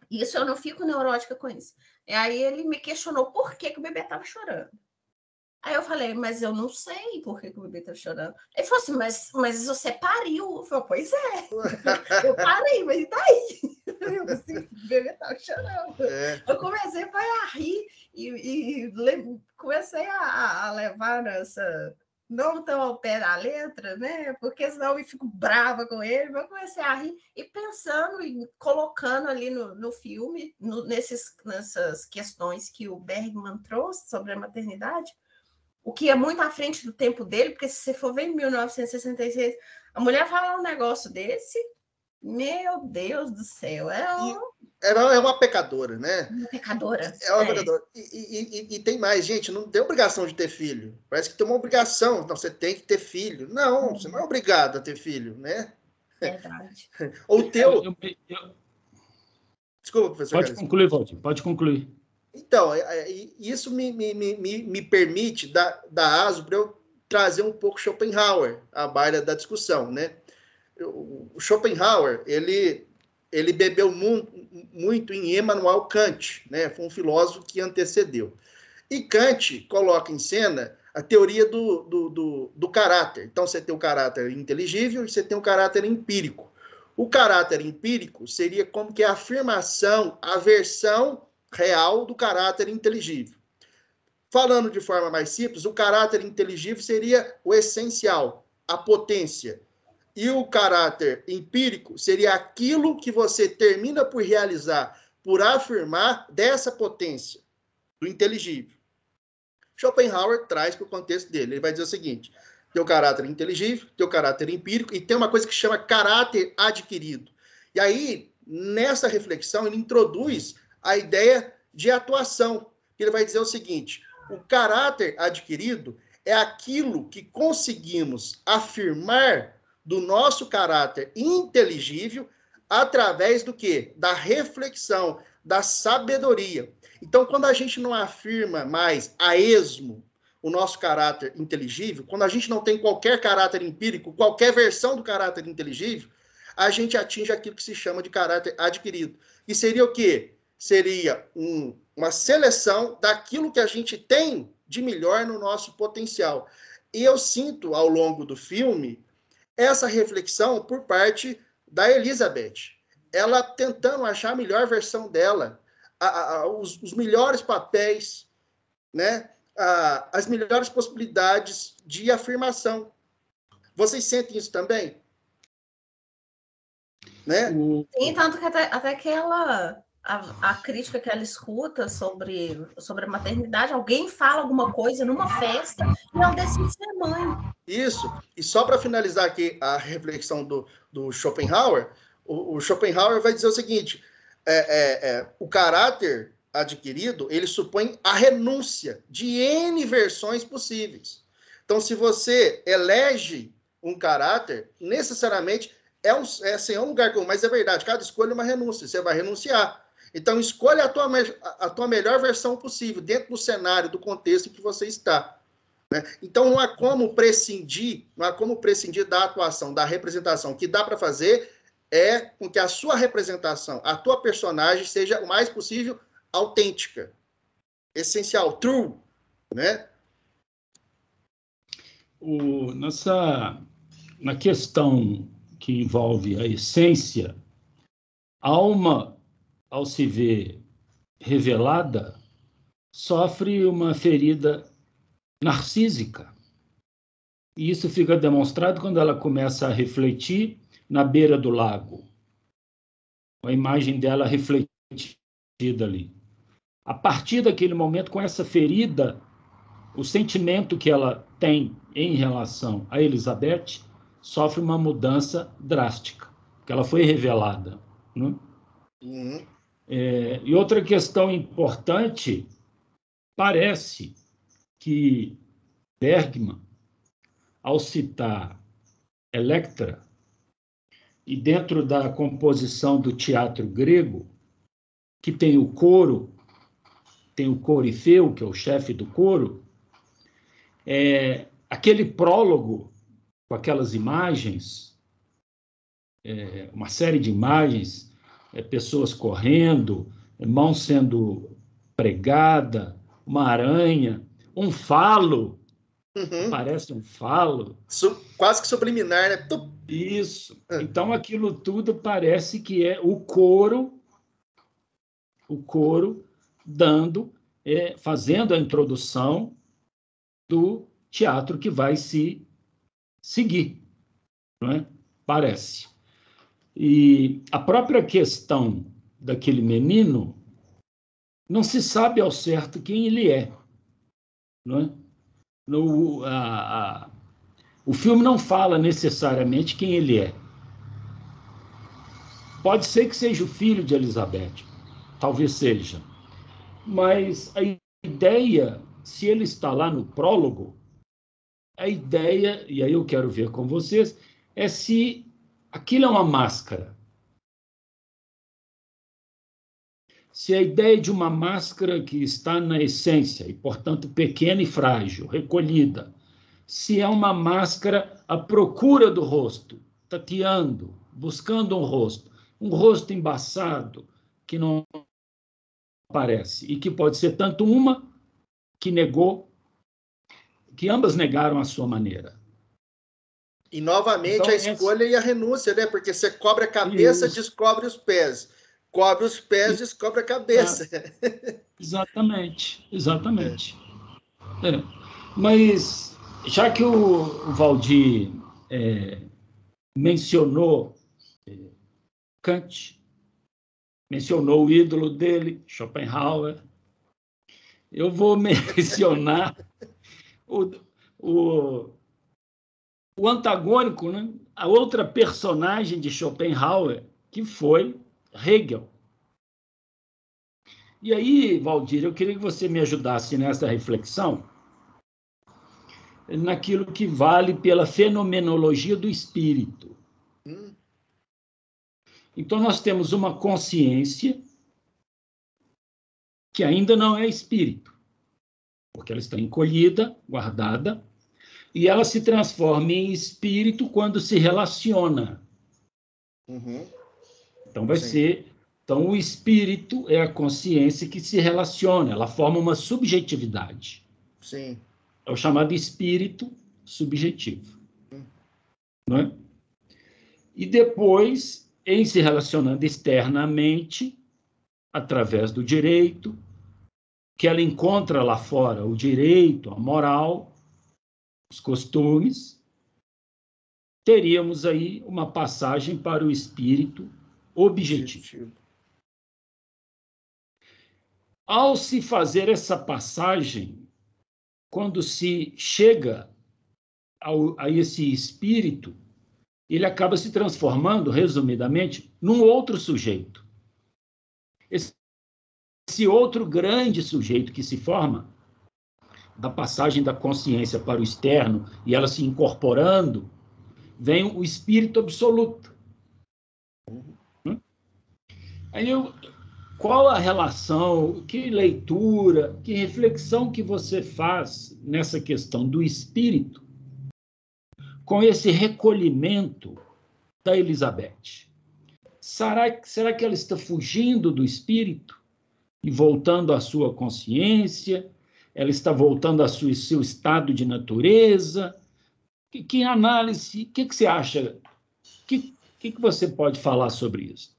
Speaker 6: Isso eu não fico neurótica com isso. E aí ele me questionou por que o bebê estava chorando. Aí eu falei, mas eu não sei por que o bebê está chorando. Ele falou assim, mas você pariu. Eu falei, pois é. Eu parei, mas e daí? Eu assim, o bebê estava chorando. Eu comecei a rir e comecei a levar essa... não tão ao pé da letra, né? Porque senão eu fico brava com ele, mas eu comecei a rir e pensando e colocando ali no filme, nessas questões que o Bergman trouxe sobre a maternidade, o que é muito à frente do tempo dele, porque se você for ver em 1966, a mulher fala um negócio desse, meu Deus do céu,
Speaker 1: é uma pecadora, né?
Speaker 6: Uma pecadora.
Speaker 1: É uma pecadora. E tem mais, gente, não tem obrigação de ter filho. Parece que tem uma obrigação. Não, você tem que ter filho. Não, você não é obrigado a ter filho, né?
Speaker 6: Verdade.
Speaker 1: Ou o teu... Desculpa, professor.
Speaker 4: Pode concluir, Valdir, pode concluir.
Speaker 1: Então, isso me permite dar aso para eu trazer um pouco Schopenhauer à baila da discussão, né? O Schopenhauer, ele bebeu muito em Immanuel Kant, né? Foi um filósofo que antecedeu. E Kant coloca em cena a teoria do caráter. Então, você tem o caráter inteligível e você tem o caráter empírico. O caráter empírico seria como que a afirmação, a versão real do caráter inteligível. Falando de forma mais simples, o caráter inteligível seria o essencial, a potência. E o caráter empírico seria aquilo que você termina por realizar, por afirmar dessa potência, do inteligível. Schopenhauer traz para o contexto dele. Ele vai dizer o seguinte: tem o caráter inteligível, tem o caráter empírico e tem uma coisa que chama caráter adquirido. E aí, nessa reflexão, ele introduz a ideia de atuação. Ele vai dizer o seguinte: o caráter adquirido é aquilo que conseguimos afirmar do nosso caráter inteligível através do quê? Da reflexão, da sabedoria. Então, quando a gente não afirma mais a esmo o nosso caráter inteligível, quando a gente não tem qualquer caráter empírico, qualquer versão do caráter inteligível, a gente atinge aquilo que se chama de caráter adquirido. E seria o quê? Seria uma seleção daquilo que a gente tem de melhor no nosso potencial. E eu sinto, ao longo do filme, essa reflexão por parte da Elizabeth. Ela tentando achar a melhor versão dela, os melhores papéis, né? As melhores possibilidades de afirmação. Vocês sentem isso também? Né?
Speaker 6: Sim, tanto que até que ela... A crítica que ela escuta sobre a maternidade, alguém fala alguma coisa numa festa e ela decide ser mãe.
Speaker 1: Isso. E só para finalizar aqui a reflexão do Schopenhauer, O Schopenhauer vai dizer o seguinte, o caráter adquirido, ele supõe a renúncia de N versões possíveis. Então, se você elege um caráter, necessariamente é um lugar comum, mas é verdade, cada escolha é uma renúncia, você vai renunciar. Então, escolha a tua melhor versão possível, dentro do cenário, do contexto em que você está. Né? Então, não há como prescindir da atuação, da representação. O que dá para fazer é com que a sua representação, a tua personagem, seja o mais possível autêntica, essencial, true, né?
Speaker 4: Na questão que envolve a essência, a alma, ao se ver revelada, sofre uma ferida narcísica. E isso fica demonstrado quando ela começa a refletir na beira do lago. A imagem dela refletida ali. A partir daquele momento, com essa ferida, o sentimento que ela tem em relação a Elizabeth sofre uma mudança drástica, porque ela foi revelada. Né?
Speaker 1: Uhum.
Speaker 4: E outra questão importante, parece que Bergman, ao citar Electra, e dentro da composição do teatro grego, que tem o coro Corifeu, que é o chefe do coro, aquele prólogo com aquelas imagens, uma série de imagens, pessoas correndo, mão sendo pregada, uma aranha, um falo, parece um falo.
Speaker 1: Quase que subliminar, né?
Speaker 4: Isso. Então, aquilo tudo parece que é o coro fazendo a introdução do teatro que vai se seguir, não é? Parece. E a própria questão daquele menino, não se sabe ao certo quem ele é, não é? O filme não fala necessariamente quem ele é. Pode ser que seja o filho de Elizabeth, talvez seja. Mas a ideia, se ele está lá no prólogo, a ideia, e aí eu quero ver com vocês, é se aquilo é uma máscara. Se a ideia de uma máscara que está na essência, e, portanto, pequena e frágil, recolhida, se é uma máscara à procura do rosto, tateando, buscando um rosto embaçado, que não aparece, e que pode ser tanto uma que negou, que ambas negaram a sua maneira.
Speaker 1: E, novamente, então, a escolha e a renúncia, né? Porque você cobre a cabeça, descobre os pés. Cobre os pés, descobre a cabeça.
Speaker 4: Exatamente. Mas, já que o Valdir mencionou Kant, mencionou o ídolo dele, Schopenhauer, eu vou mencionar o antagônico, né? A outra personagem de Schopenhauer, que foi Hegel. E aí, Valdir, eu queria que você me ajudasse nessa reflexão, naquilo que vale pela fenomenologia do espírito. Então, nós temos uma consciência que ainda não é espírito, porque ela está encolhida, guardada, e ela se transforma em espírito quando se relaciona. Então, vai ser... Então, o espírito é a consciência que se relaciona, ela forma uma subjetividade.
Speaker 1: Sim.
Speaker 4: É o chamado espírito subjetivo. Não é? E depois, em se relacionando externamente, através do direito, que ela encontra lá fora o direito, a moral, os costumes, teríamos aí uma passagem para o espírito objetivo. Ao se fazer essa passagem, quando se chega a esse espírito, ele acaba se transformando, resumidamente, num outro sujeito. Esse outro grande sujeito que se forma, da passagem da consciência para o externo e ela se incorporando, vem o espírito absoluto. Aí qual a relação, que leitura, que reflexão que você faz nessa questão do espírito com esse recolhimento da Elizabeth? Será que ela está fugindo do espírito e voltando à sua consciência? Ela está voltando ao seu estado de natureza? Que análise, o que você acha? O que você pode falar sobre isso?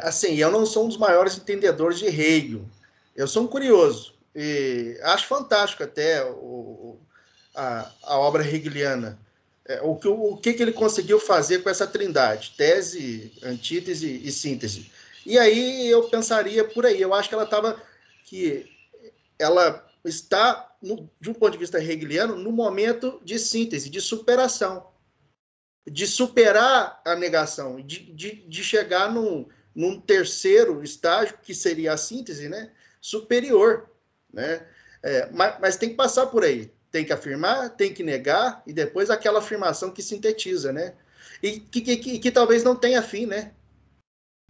Speaker 1: Assim, eu não sou um dos maiores entendedores de Hegel. Eu sou um curioso e acho fantástico até a obra hegeliana. O que ele conseguiu fazer com essa trindade, tese, antítese e síntese. E aí eu pensaria por aí, eu acho que ela está, de um ponto de vista hegeliano, no momento de síntese, de superação, de superar a negação, de chegar num terceiro estágio, que seria a síntese, né, superior. Né? Mas tem que passar por aí. Tem que afirmar, tem que negar, e depois aquela afirmação que sintetiza, né? E que talvez não tenha fim, né?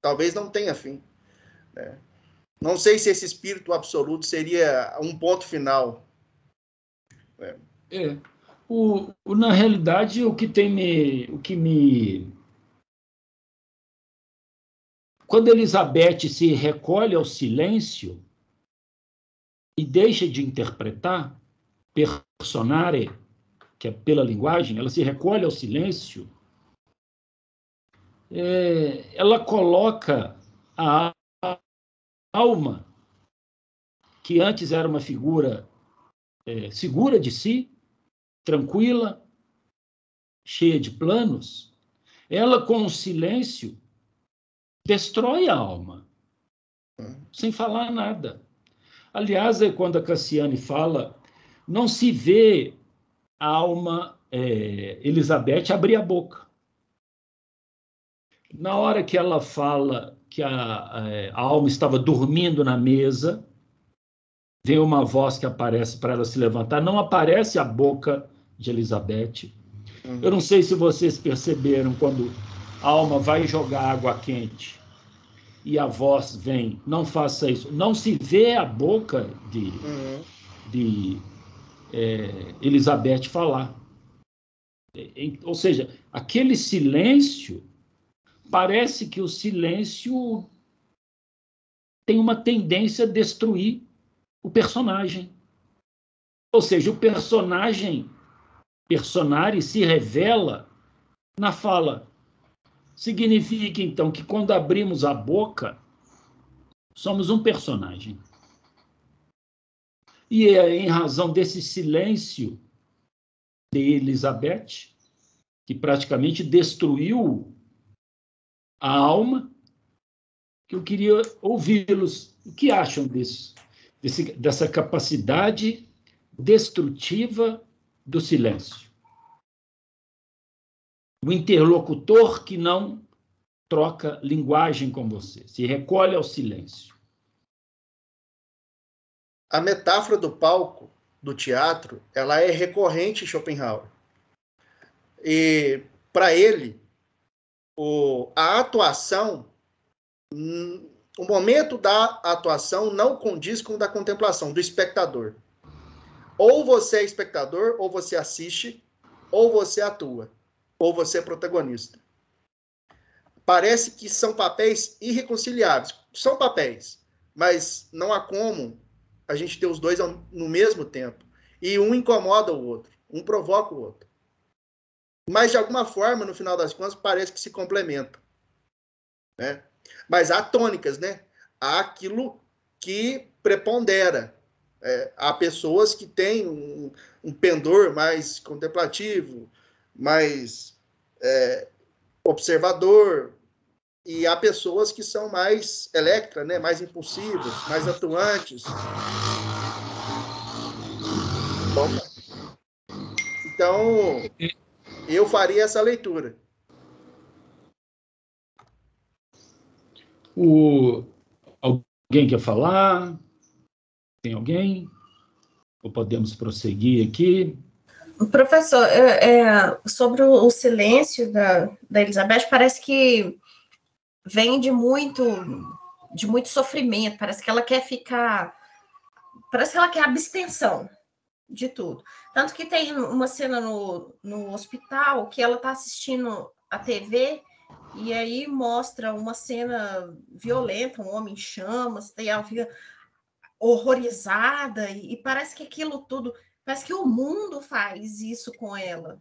Speaker 1: Talvez não tenha fim. Né? Não sei se esse espírito absoluto seria um ponto final.
Speaker 4: Na realidade, quando Elizabeth se recolhe ao silêncio e deixa de interpretar, personare, que é pela linguagem, ela se recolhe ao silêncio, ela coloca a alma, que antes era uma figura segura de si, tranquila, cheia de planos, ela com o silêncio destrói a alma, sem falar nada. Aliás, quando a Cassiane fala, não se vê a alma Elizabeth abrir a boca. Na hora que ela fala que a alma estava dormindo na mesa, vem uma voz que aparece para ela se levantar, não aparece a boca de Elizabeth. Eu não sei se vocês perceberam, quando a alma vai jogar água quente e a voz vem, não faça isso, não se vê a boca de Elizabeth falar. Ou seja, aquele silêncio, parece que o silêncio tem uma tendência a destruir o personagem. Ou seja, o personagem se revela na fala. Significa, então, que quando abrimos a boca, somos um personagem. E é em razão desse silêncio de Elizabeth, que praticamente destruiu a alma, que eu queria ouvi-los. O que acham dessa capacidade destrutiva do silêncio? O interlocutor que não troca linguagem com você, se recolhe ao silêncio.
Speaker 1: A metáfora do palco, do teatro, ela é recorrente em Schopenhauer. E, para ele, a atuação, o momento da atuação não condiz com o da contemplação, do espectador. Ou você é espectador, ou você assiste, ou você atua, ou você é protagonista. Parece que são papéis irreconciliáveis. São papéis, mas não há como a gente ter os dois no mesmo tempo. E um incomoda o outro, um provoca o outro. Mas, de alguma forma, no final das contas, parece que se complementam. Né? Mas há tônicas, né? Há aquilo que prepondera. Há pessoas que têm um pendor mais contemplativo, mais observador, e há pessoas que são mais electra, né? Mais impulsivas, mais atuantes. Então, Eu faria essa leitura.
Speaker 4: Alguém quer falar? Tem alguém? Ou podemos prosseguir aqui?
Speaker 6: Professor, sobre o silêncio da Elizabeth, parece que vem de muito sofrimento, parece que ela quer abstenção de tudo. Tanto que tem uma cena no hospital que ela está assistindo a TV e aí mostra uma cena violenta, um homem em chamas, e ela fica horrorizada, e parece que aquilo tudo, parece que o mundo faz isso com ela.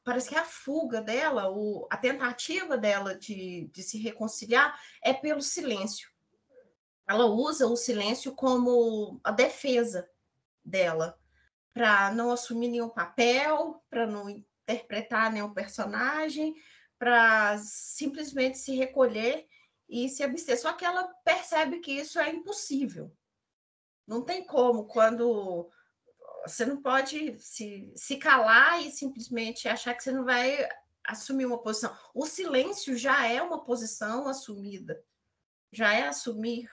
Speaker 6: Parece que a fuga dela, a tentativa dela de se reconciliar é pelo silêncio. Ela usa o silêncio como a defesa dela, para não assumir nenhum papel, para não interpretar nenhum personagem, para simplesmente se recolher e se abster. Só que ela percebe que isso é impossível. Não tem como, quando você não pode se calar e simplesmente achar que você não vai assumir uma posição. O silêncio já é uma posição assumida, já é assumir,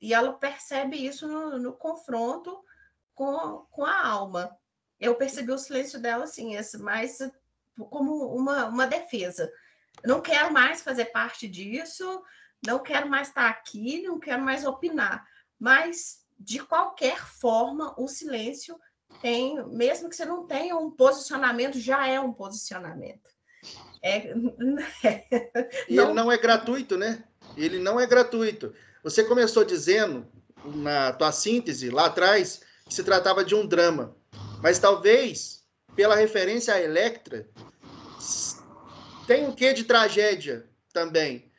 Speaker 6: e ela percebe isso no confronto com a alma. Eu percebi o silêncio dela assim, mais como uma defesa. Eu não quero mais fazer parte disso, não quero mais estar aqui, não quero mais opinar. Mas, de qualquer forma, o silêncio tem, mesmo que você não tenha um posicionamento, já é um posicionamento.
Speaker 1: E ele não é gratuito, né? Ele não é gratuito. Você começou dizendo, na tua síntese, lá atrás, que se tratava de um drama. Mas talvez, pela referência à Electra, tem um quê de tragédia também.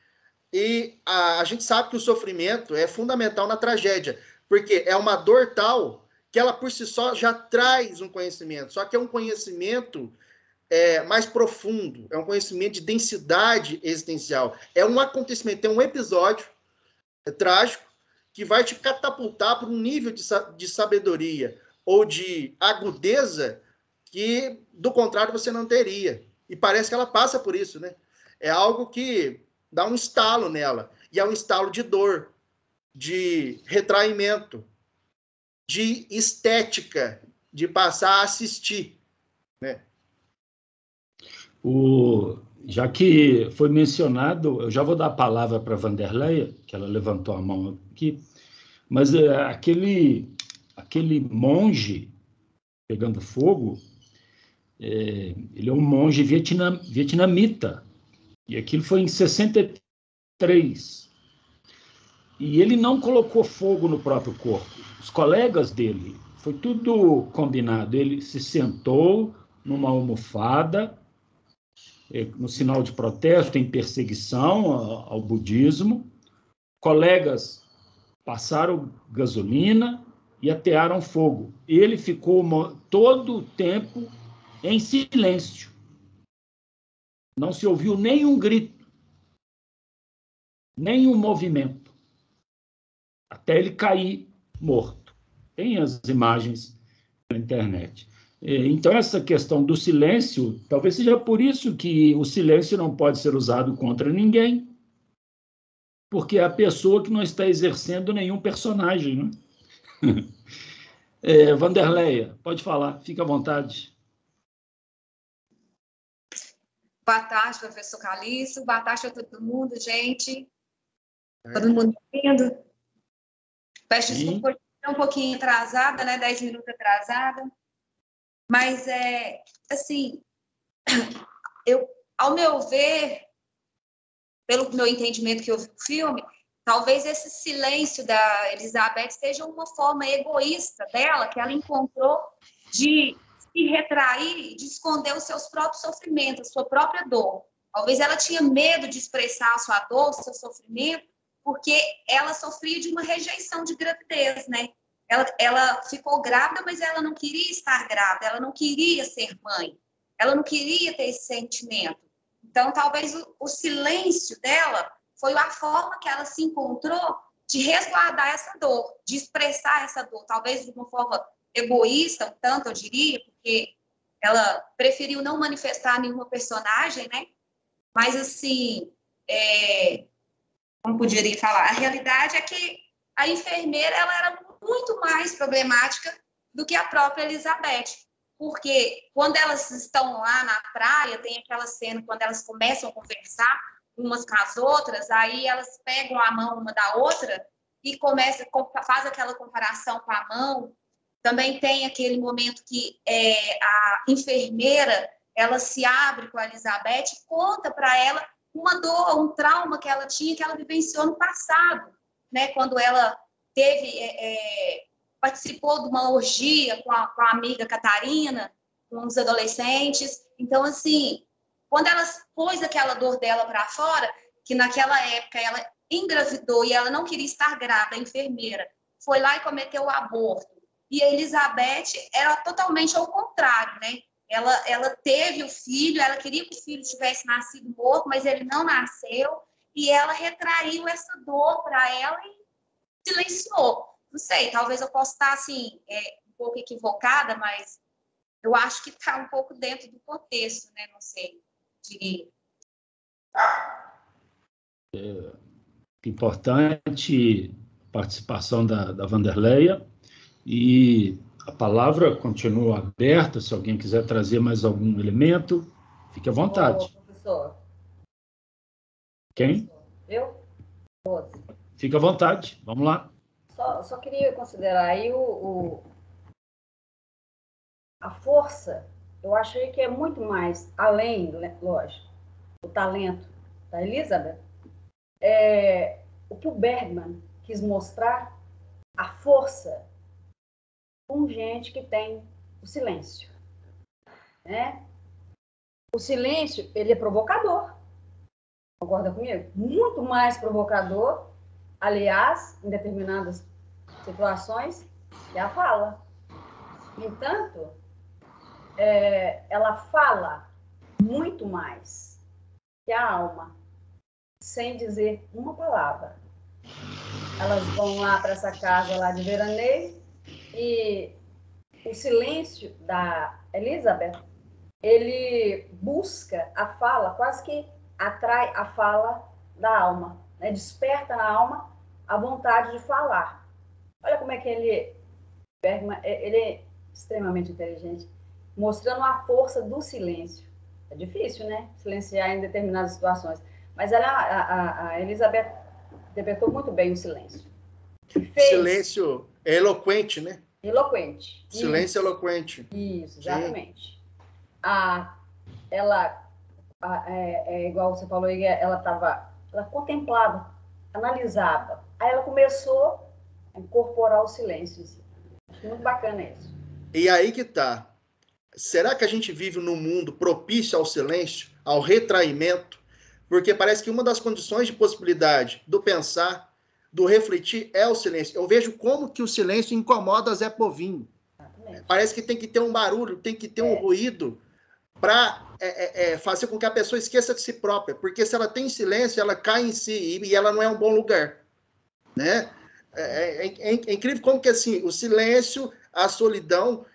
Speaker 1: E a gente sabe que o sofrimento é fundamental na tragédia, porque é uma dor tal que ela, por si só, já traz um conhecimento. Só que é um conhecimento mais profundo, é um conhecimento de densidade existencial. É um acontecimento, é um episódio trágico que vai te catapultar para um nível de sabedoria ou de agudeza que, do contrário, você não teria. E parece que ela passa por isso, né? É algo que dá um estalo nela. E é um estalo de dor, de retraimento, de estética, de passar a assistir, né?
Speaker 4: Já que foi mencionado, eu já vou dar a palavra para a Vanderleia, que ela levantou a mão aqui, mas aquele monge pegando fogo, ele é um monge vietnamita, e aquilo foi em 63. E ele não colocou fogo no próprio corpo. Os colegas dele, foi tudo combinado. Ele se sentou numa almofada, no sinal de protesto, em perseguição ao budismo. Colegas passaram gasolina e atearam fogo. Ele ficou todo o tempo em silêncio. Não se ouviu nenhum grito, nenhum movimento, até ele cair morto. Tem as imagens na internet. Então, essa questão do silêncio, talvez seja por isso que o silêncio não pode ser usado contra ninguém, porque é a pessoa que não está exercendo nenhum personagem, né? Vanderleia, pode falar, fica à vontade.
Speaker 7: Boa tarde, professor Calixto. Boa tarde a todo mundo, gente. Todo mundo ouvindo? Peço desculpa por estar um pouquinho atrasada, né? 10 minutos atrasada. Mas, assim, ao meu ver, pelo meu entendimento que eu vi no filme, talvez esse silêncio da Elizabeth seja uma forma egoísta dela, que ela encontrou de se retrair, de esconder os seus próprios sofrimentos, a sua própria dor. Talvez ela tinha medo de expressar a sua dor, o seu sofrimento, porque ela sofria de uma rejeição de gravidez, né? Ela ficou grávida, mas ela não queria estar grávida, ela não queria ser mãe, ela não queria ter esse sentimento. Então, talvez o silêncio dela foi a forma que ela se encontrou de resguardar essa dor, de expressar essa dor, talvez de uma forma egoísta, um tanto, eu diria, porque ela preferiu não manifestar nenhuma personagem, né? Mas, assim, como poderia falar, a realidade é que a enfermeira ela era muito mais problemática do que a própria Elizabeth. Porque quando elas estão lá na praia, tem aquela cena quando elas começam a conversar umas com as outras, aí elas pegam a mão uma da outra e faz aquela comparação com a mão. Também tem aquele momento que a enfermeira ela se abre com a Elizabeth e conta para ela uma dor, um trauma que ela tinha, que ela vivenciou no passado, né? Quando ela participou de uma orgia com a amiga Catarina, com os adolescentes. Então, assim, quando ela pôs aquela dor dela para fora, que naquela época ela engravidou e ela não queria estar grávida, a enfermeira foi lá e cometeu o aborto. E a Elizabeth era totalmente ao contrário, né? Ela teve o filho, ela queria que o filho tivesse nascido morto, mas ele não nasceu, e ela retraiu essa dor para ela e silenciou. Não sei, talvez eu possa estar assim, um pouco equivocada, mas eu acho que está um pouco dentro do contexto, né? Não sei, diria.
Speaker 4: Importante a participação da Wanderleia, e a palavra continua aberta, se alguém quiser trazer mais algum elemento, fique à vontade.
Speaker 3: Professor.
Speaker 4: Quem?
Speaker 3: Eu?
Speaker 4: Fique à vontade, vamos lá.
Speaker 3: Só queria considerar aí a força, eu achei que é muito mais, além, lógico, o talento da Elizabeth, o que o Bergman quis mostrar, a força com gente que tem o silêncio, né? O silêncio, ele é provocador, concorda comigo? Muito mais provocador, aliás, em determinadas situações, que a fala. No entanto, ela fala muito mais que a alma, sem dizer uma palavra. Elas vão lá para essa casa lá de veraneio e o silêncio da Elizabeth, ele busca a fala, quase que atrai a fala da alma, né? Desperta na alma a vontade de falar. Olha como é que Bergman, ele é extremamente inteligente, mostrando a força do silêncio. É difícil, né? Silenciar em determinadas situações. Mas a Elizabeth interpretou muito bem o silêncio.
Speaker 1: Silêncio é eloquente, né?
Speaker 3: Eloquente.
Speaker 1: Silêncio eloquente.
Speaker 3: Isso, exatamente. Ela, igual você falou, ela contemplava, analisava. Aí ela começou a incorporar o silêncio. Acho muito bacana isso.
Speaker 1: E aí que tá. Será que a gente vive num mundo propício ao silêncio, ao retraimento? Porque parece que uma das condições de possibilidade do pensar, do refletir, é o silêncio. Eu vejo como que o silêncio incomoda Zé Povinho. Exatamente. Parece que tem que ter um barulho, tem que ter um ruído para fazer com que a pessoa esqueça de si própria. Porque se ela tem silêncio, ela cai em si e ela não é um bom lugar. Né? É incrível como que assim, o silêncio, a solidão,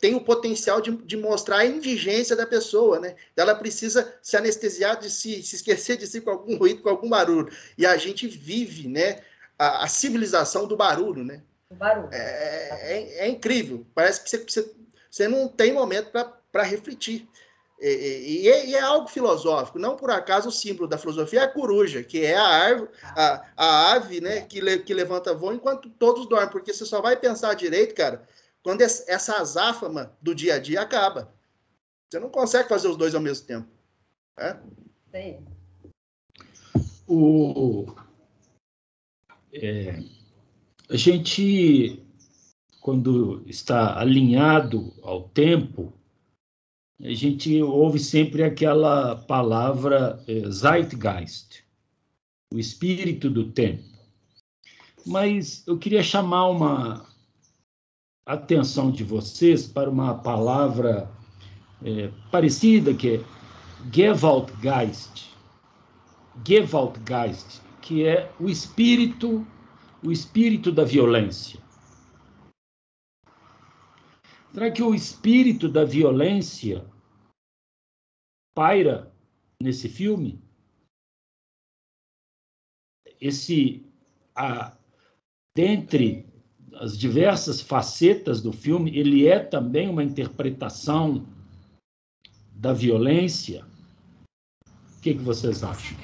Speaker 1: tem o potencial de mostrar a indigência da pessoa, né? Ela precisa se anestesiar de si, se esquecer de si com algum ruído, com algum barulho. E a gente vive, né, a civilização do barulho, né?
Speaker 3: O barulho.
Speaker 1: É incrível. Parece que você não tem momento para refletir. E é algo filosófico. Não por acaso o símbolo da filosofia é a coruja, que é a árvore, a ave, né, que levanta voo enquanto todos dormem, porque você só vai pensar direito, cara, quando essa azáfama do dia a dia acaba. Você não consegue fazer os dois ao mesmo tempo. Né?
Speaker 3: Sim.
Speaker 4: A gente, quando está alinhado ao tempo, a gente ouve sempre aquela palavra Zeitgeist, o espírito do tempo. Mas eu queria chamar uma atenção de vocês para uma palavra parecida, que é Gewaltgeist. Gewaltgeist, que é o espírito da violência. Será que o espírito da violência paira nesse filme? Dentre as diversas facetas do filme, ele é também uma interpretação da violência. O que vocês acham?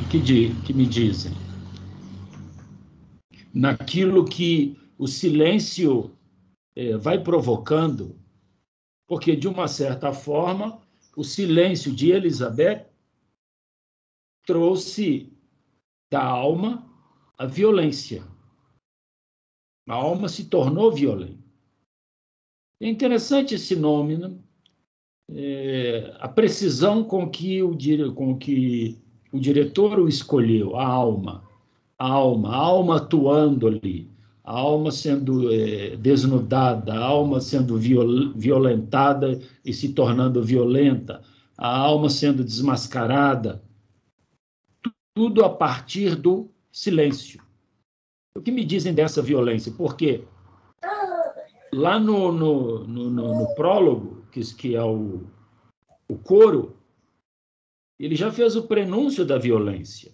Speaker 4: O que me dizem? Naquilo que o silêncio vai provocando, porque, de uma certa forma, o silêncio de Elizabeth trouxe da alma a violência. A alma se tornou violenta. É interessante esse nome, né? A precisão com que o diretor o escolheu, a alma atuando ali, a alma sendo desnudada, a alma sendo violentada e se tornando violenta, a alma sendo desmascarada, tudo a partir do silêncio. O que me dizem dessa violência? Porque lá no prólogo, que é o coro, ele já fez o prenúncio da violência.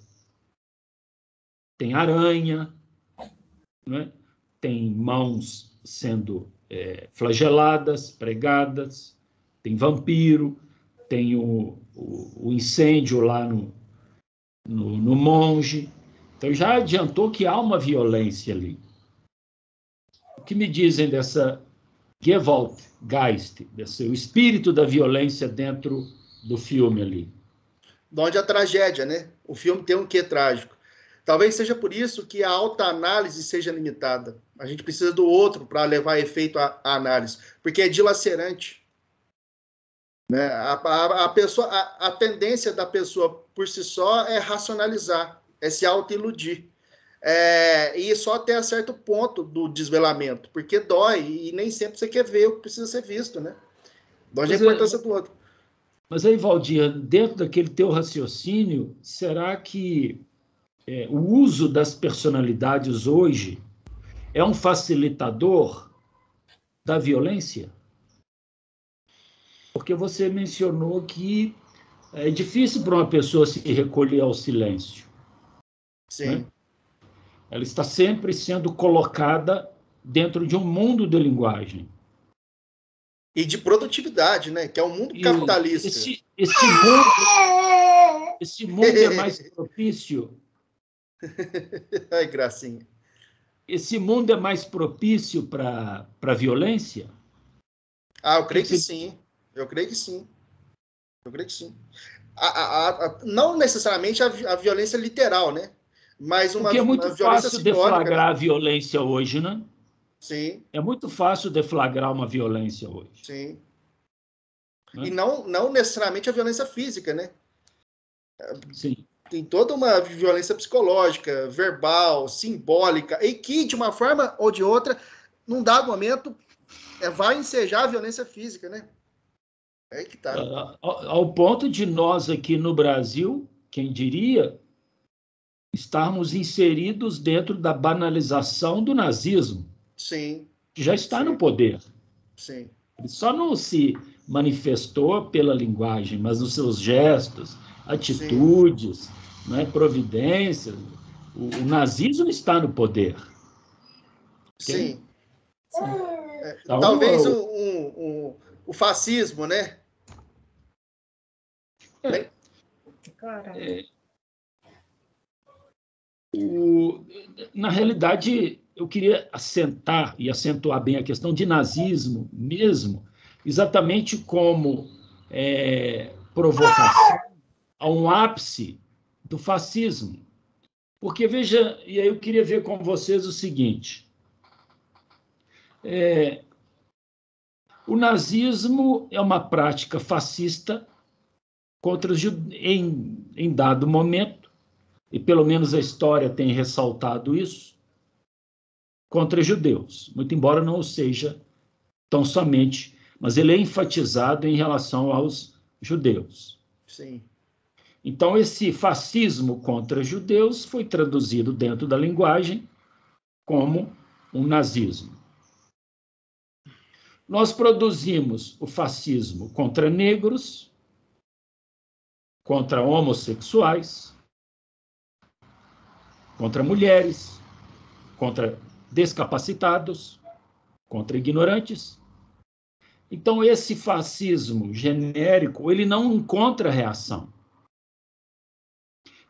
Speaker 4: Tem aranha, né? Tem mãos sendo flageladas, pregadas, tem vampiro, tem o incêndio lá no monge. Então, já adiantou que há uma violência ali. O que me dizem dessa Gewaltgeist, o espírito da violência dentro do filme ali?
Speaker 1: De onde a tragédia, né? O filme tem um quê trágico. Talvez seja por isso que a autoanálise seja limitada. A gente precisa do outro para levar efeito à análise, porque é dilacerante. Né? A tendência da pessoa por si só é racionalizar, é se autoiludir. E só até certo ponto do desvelamento, porque dói e nem sempre você quer ver o que precisa ser visto, né? Dói a importância do outro.
Speaker 4: Mas aí, Valdir, dentro daquele teu raciocínio, será que o uso das personalidades hoje é um facilitador da violência? Porque você mencionou que é difícil para uma pessoa se recolher ao silêncio.
Speaker 1: Sim.
Speaker 4: Né? Ela está sempre sendo colocada dentro de um mundo de linguagem.
Speaker 1: E de produtividade, né? Que é um mundo capitalista.
Speaker 4: Esse mundo é mais propício.
Speaker 1: Ai, gracinha.
Speaker 4: Esse mundo é mais propício para a violência?
Speaker 1: Eu creio que sim. Eu creio que sim. Não necessariamente a violência literal, né? Mas uma
Speaker 4: Porque é muito fácil deflagrar, né, a violência hoje, né?
Speaker 1: Sim.
Speaker 4: É muito fácil deflagrar uma violência hoje.
Speaker 1: Sim.
Speaker 4: Né?
Speaker 1: E não necessariamente a violência física, né?
Speaker 4: Sim.
Speaker 1: Tem toda uma violência psicológica, verbal, simbólica, e que, de uma forma ou de outra, num dado momento, vai ensejar a violência física, né? É aí que tá.
Speaker 4: Ao ponto de nós aqui no Brasil, quem diria, estarmos inseridos dentro da banalização do nazismo.
Speaker 1: Sim.
Speaker 4: Que já está no poder.
Speaker 1: Sim.
Speaker 4: Ele só não se manifestou pela linguagem, mas nos seus gestos, atitudes, né, providências. O nazismo está no poder.
Speaker 1: Sim.
Speaker 4: Então,
Speaker 1: talvez o fascismo, né?
Speaker 4: Na realidade, eu queria acentuar bem a questão de nazismo mesmo, exatamente como provocação a um ápice do fascismo. Porque, veja, e aí eu queria ver com vocês o seguinte, o nazismo é uma prática fascista contra em dado momento, e pelo menos a história tem ressaltado isso, contra judeus, muito embora não seja tão somente, mas ele é enfatizado em relação aos judeus.
Speaker 1: Sim.
Speaker 4: Então, esse fascismo contra judeus foi traduzido dentro da linguagem como um nazismo. Nós produzimos o fascismo contra negros, contra homossexuais, contra mulheres, contra descapacitados, contra ignorantes. Então, esse fascismo genérico, ele não encontra reação.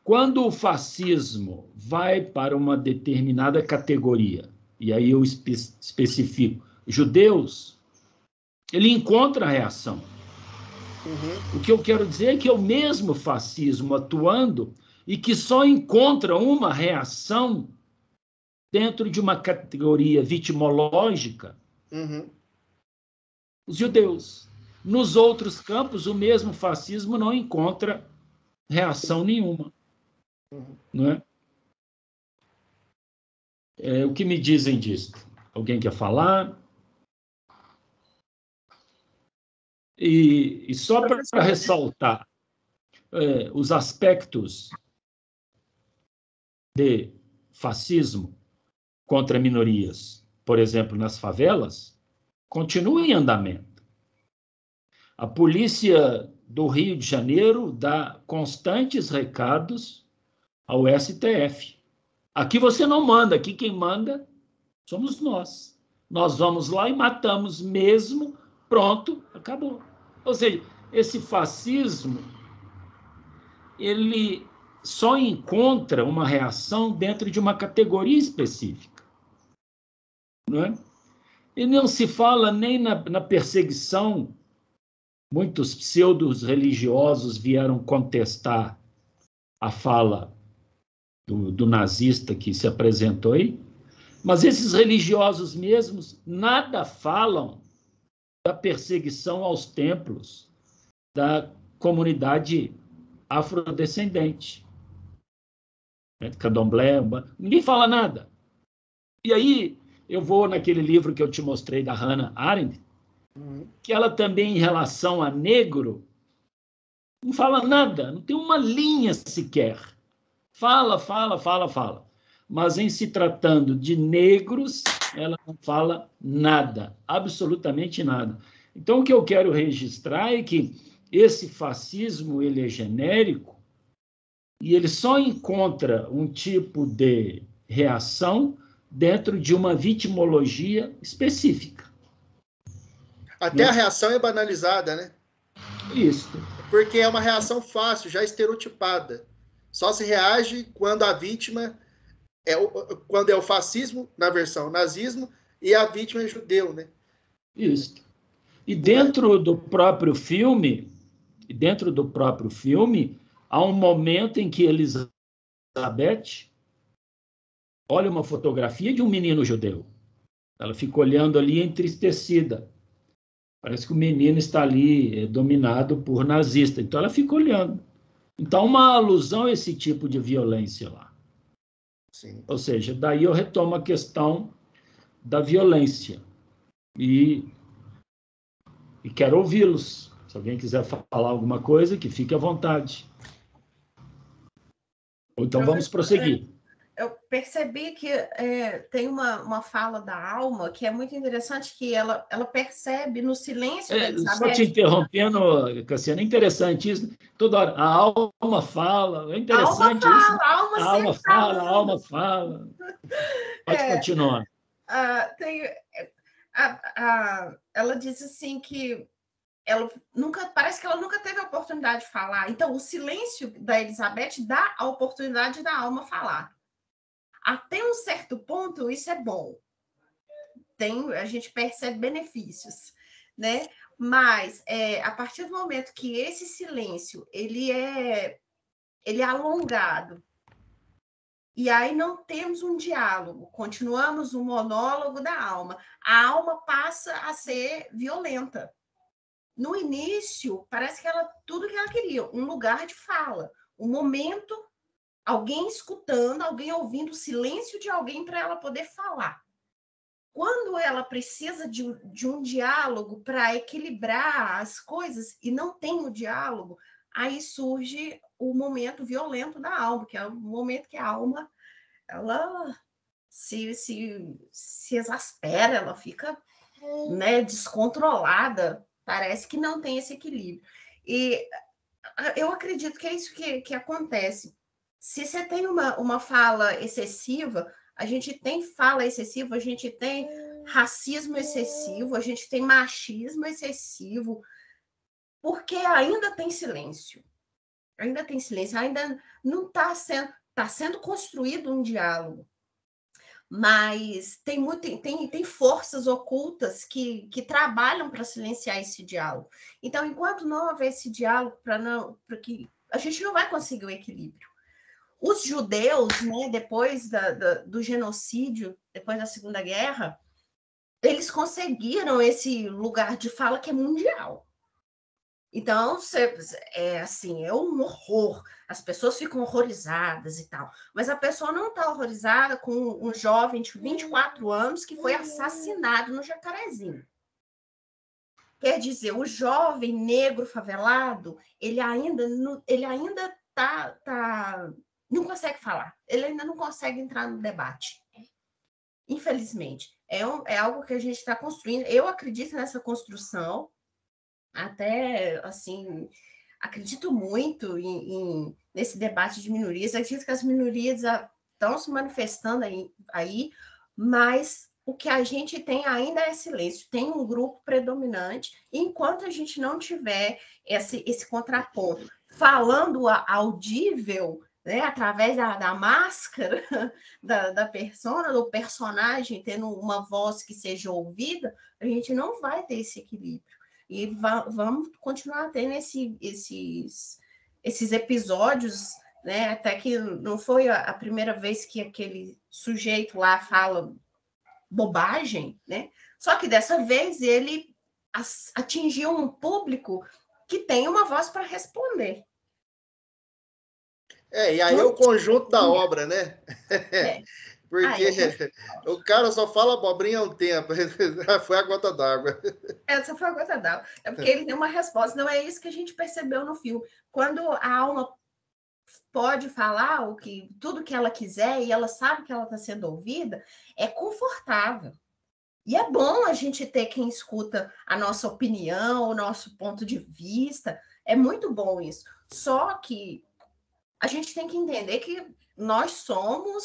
Speaker 4: Quando o fascismo vai para uma determinada categoria, e aí eu especifico, judeus, ele encontra reação. O que eu quero dizer é que é o mesmo fascismo atuando e que só encontra uma reação dentro de uma categoria vitimológica, os judeus. Nos outros campos, o mesmo fascismo não encontra reação nenhuma. Não é? O que me dizem disso? Alguém quer falar? E só para ressaltar os aspectos de fascismo contra minorias, por exemplo, nas favelas, continua em andamento. A polícia do Rio de Janeiro dá constantes recados ao STF. Aqui você não manda, aqui quem manda somos nós. Nós vamos lá e matamos mesmo, pronto, acabou. Ou seja, esse fascismo, ele só encontra uma reação dentro de uma categoria específica. Não é? E não se fala nem na perseguição. Muitos pseudos religiosos vieram contestar a fala do nazista que se apresentou aí, mas esses religiosos mesmos nada falam da perseguição aos templos da comunidade afrodescendente, né? Candomblé, ninguém fala nada. E aí eu vou naquele livro que eu te mostrei da Hannah Arendt, que ela também, em relação a negro, não fala nada, não tem uma linha sequer. Fala. Mas em se tratando de negros, ela não fala nada, absolutamente nada. Então, o que eu quero registrar é que esse fascismo, ele é genérico e ele só encontra um tipo de reação dentro de uma vitimologia específica.
Speaker 1: Até a reação é banalizada, né?
Speaker 4: Isso.
Speaker 1: Porque é uma reação fácil, já estereotipada. Só se reage quando a vítima quando é o fascismo, na versão nazismo, e a vítima é judeu, né?
Speaker 4: Isso. E dentro do próprio filme, há um momento em que Elizabeth olha uma fotografia de um menino judeu. Ela fica olhando ali entristecida. Parece que o menino está ali dominado por nazista. Então, ela fica olhando. Então, uma alusão a esse tipo de violência lá.
Speaker 1: Sim.
Speaker 4: Ou seja, daí eu retomo a questão da violência. E quero ouvi-los. Se alguém quiser falar alguma coisa, que fique à vontade. Ou então vamos prosseguir.
Speaker 6: Eu percebi que tem uma fala da Alma que é muito interessante, que ela percebe no silêncio da Elizabeth...
Speaker 4: Só te interrompendo, Cassiana, é interessante isso. Toda hora, a alma fala, é interessante isso. A alma fala. Pode continuar.
Speaker 6: Ela diz assim que parece que ela nunca teve a oportunidade de falar. Então, o silêncio da Elizabeth dá a oportunidade da Alma falar. Até um certo ponto, isso é bom. A gente percebe benefícios, né? Mas, a partir do momento que esse silêncio ele é alongado, e aí não temos um diálogo, continuamos o monólogo da alma, a alma passa a ser violenta. No início, parece que tudo que ela queria, um lugar de fala, um momento, alguém escutando, alguém ouvindo o silêncio de alguém para ela poder falar. Quando ela precisa de um diálogo para equilibrar as coisas e não tem o diálogo, aí surge o momento violento da alma, que é o momento que a alma ela se exaspera, ela fica né, descontrolada, parece que não tem esse equilíbrio. E eu acredito que é isso que acontece. Se você tem uma fala excessiva, a gente tem fala excessiva, a gente tem racismo excessivo, a gente tem machismo excessivo, porque ainda tem silêncio. Ainda tem silêncio, ainda não está sendo construído um diálogo. Mas tem forças ocultas que trabalham para silenciar esse diálogo. Então, enquanto não houver esse diálogo, porque a gente não vai conseguir o equilíbrio. Os judeus, né, depois do genocídio, depois da Segunda Guerra, eles conseguiram esse lugar de fala que é mundial. Então, é um horror. As pessoas ficam horrorizadas e tal. Mas a pessoa não está horrorizada com um jovem de 24 anos que foi assassinado no Jacarezinho. Quer dizer, o jovem negro favelado, ele ainda não consegue falar. Ele ainda não consegue entrar no debate. Infelizmente. É algo que a gente está construindo. Eu acredito nessa construção. Até, assim, acredito muito nesse debate de minorias. Acredito que as minorias estão se manifestando aí, mas o que a gente tem ainda é silêncio. Tem um grupo predominante, e enquanto a gente não tiver esse contraponto falando audível, né, através da máscara da persona, do personagem, tendo uma voz que seja ouvida, a gente não vai ter esse equilíbrio. E vamos continuar tendo esses episódios, né? Até que não foi a primeira vez que aquele sujeito lá fala bobagem, né? Só que dessa vez ele atingiu um público que tem uma voz para responder.
Speaker 1: E aí é o conjunto da obra, né? Porque o cara só fala abobrinha há um tempo. Foi a gota d'água.
Speaker 6: Essa foi a gota d'água. É porque ele tem uma resposta. Não é isso que a gente percebeu no filme. Quando a alma pode falar tudo que ela quiser e ela sabe que ela está sendo ouvida, é confortável. E é bom a gente ter quem escuta a nossa opinião, o nosso ponto de vista. É muito bom isso. Só que a gente tem que entender que nós não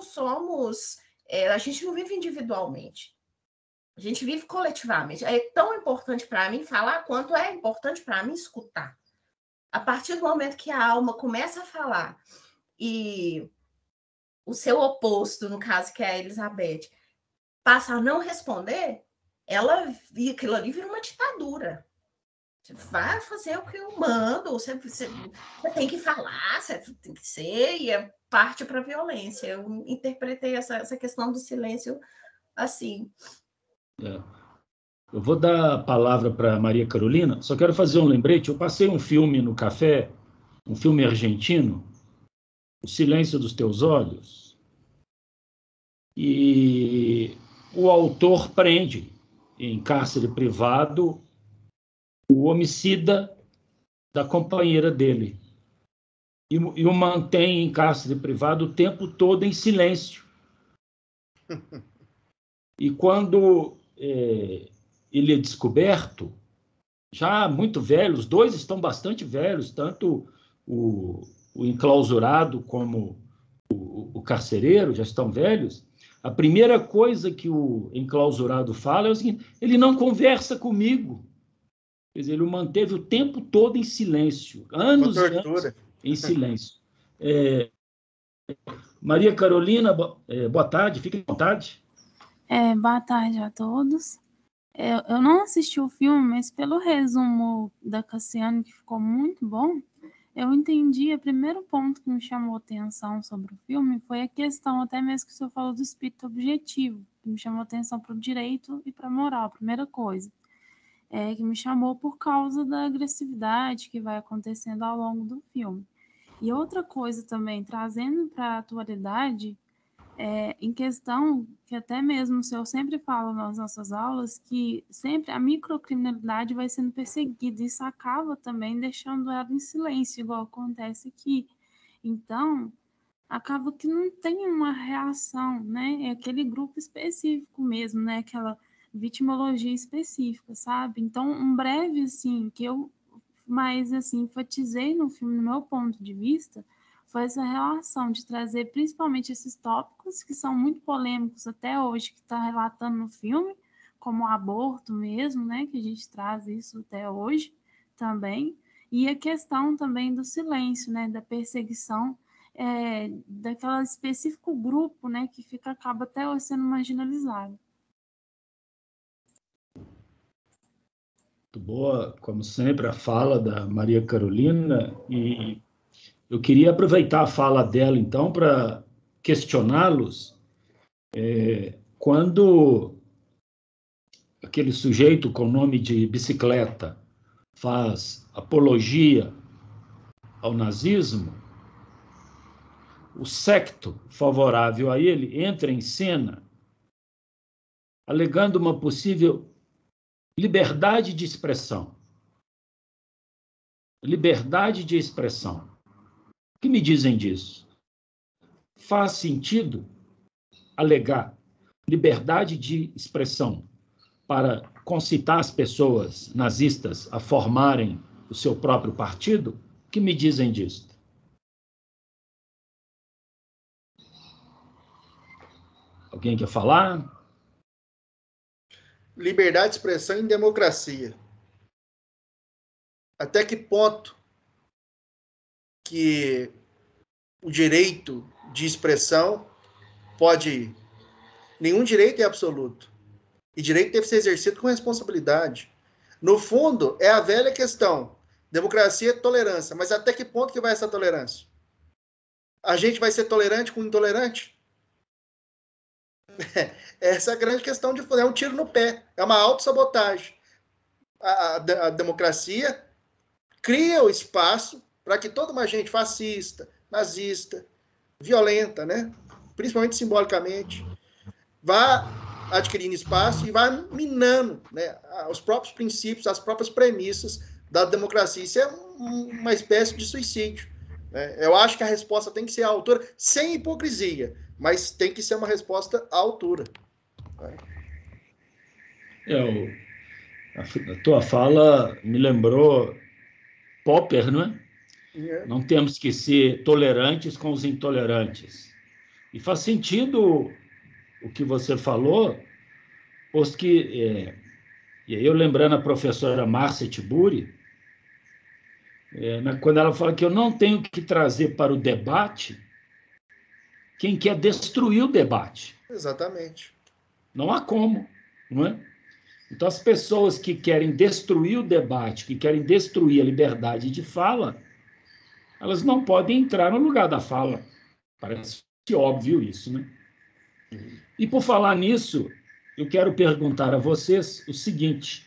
Speaker 6: somos, a gente não vive individualmente. A gente vive coletivamente. É tão importante para mim falar quanto é importante para mim escutar. A partir do momento que a alma começa a falar e o seu oposto, no caso que é a Elizabeth, passa a não responder, aquilo ali vira uma ditadura. Você vai fazer o que eu mando, você tem que falar, você tem que ser, e parte para a violência. Eu interpretei essa questão do silêncio assim.
Speaker 4: Eu vou dar a palavra para Maria Carolina, só quero fazer um lembrete. Eu passei um filme no café, um filme argentino, O Silêncio dos Teus Olhos, e o autor prende em cárcere privado o homicida da companheira dele e o mantém em cárcere privado o tempo todo em silêncio. E quando ele é descoberto, já muito velho, os dois estão bastante velhos, tanto o enclausurado como o carcereiro já estão velhos. A primeira coisa que o enclausurado fala é o seguinte: ele não conversa comigo. Quer dizer, ele o manteve o tempo todo em silêncio, anos e anos em silêncio. Maria Carolina, boa tarde, fique à vontade.
Speaker 8: Boa tarde a todos. Eu não assisti o filme, mas pelo resumo da Cassiane, que ficou muito bom, eu entendi. O primeiro ponto que me chamou a atenção sobre o filme foi a questão, até mesmo que o senhor falou do espírito objetivo, que me chamou a atenção para o direito e para a moral, a primeira coisa. Que me chamou por causa da agressividade que vai acontecendo ao longo do filme. E outra coisa também, trazendo para a atualidade, em questão que até mesmo o senhor sempre fala nas nossas aulas, que sempre a microcriminalidade vai sendo perseguida, isso acaba também deixando ela em silêncio, igual acontece aqui. Então, acaba que não tem uma reação, né? É aquele grupo específico mesmo, né? Aquela vitimologia específica, sabe? Então, um breve, assim, que eu mais, assim, enfatizei no filme, no meu ponto de vista, foi essa relação de trazer principalmente esses tópicos que são muito polêmicos até hoje, que está relatando no filme, como o aborto mesmo, né, que a gente traz isso até hoje também, e a questão também do silêncio, né, da perseguição daquele específico grupo, né, que acaba até hoje sendo marginalizado.
Speaker 4: Muito boa, como sempre, a fala da Maria Carolina, e eu queria aproveitar a fala dela, então, para questioná-los. Quando aquele sujeito com nome de bicicleta faz apologia ao nazismo, o secto favorável a ele entra em cena alegando uma possível liberdade de expressão. Liberdade de expressão. O que me dizem disso? Faz sentido alegar liberdade de expressão para concitar as pessoas nazistas a formarem o seu próprio partido? O que me dizem disso? Alguém quer falar?
Speaker 1: Liberdade de expressão em democracia. Até que ponto que o direito de expressão pode ir? Nenhum direito é absoluto. E direito deve ser exercido com responsabilidade. No fundo, é a velha questão. Democracia é tolerância. Mas até que ponto que vai essa tolerância? A gente vai ser tolerante com o intolerante? Essa é a grande questão de fazer um tiro no pé. É uma autossabotagem. A democracia cria o espaço para que toda uma gente fascista, nazista, violenta, né? Principalmente simbolicamente, vá adquirindo espaço e vá minando, né, os próprios princípios, as próprias premissas da democracia. Isso é uma espécie de suicídio. Né? Eu acho que a resposta tem que ser à altura, sem hipocrisia, mas tem que ser uma resposta à altura.
Speaker 4: A tua fala me lembrou Popper, não é? Não temos que ser tolerantes com os intolerantes. E faz sentido o que você falou, posto que, e aí eu lembrando a professora Márcia Tiburi, quando ela fala que eu não tenho que trazer para o debate quem quer destruir o debate.
Speaker 1: Exatamente.
Speaker 4: Não há como, não é? Então, as pessoas que querem destruir o debate, que querem destruir a liberdade de fala, elas não podem entrar no lugar da fala. Parece óbvio isso, né? E, por falar nisso, eu quero perguntar a vocês o seguinte.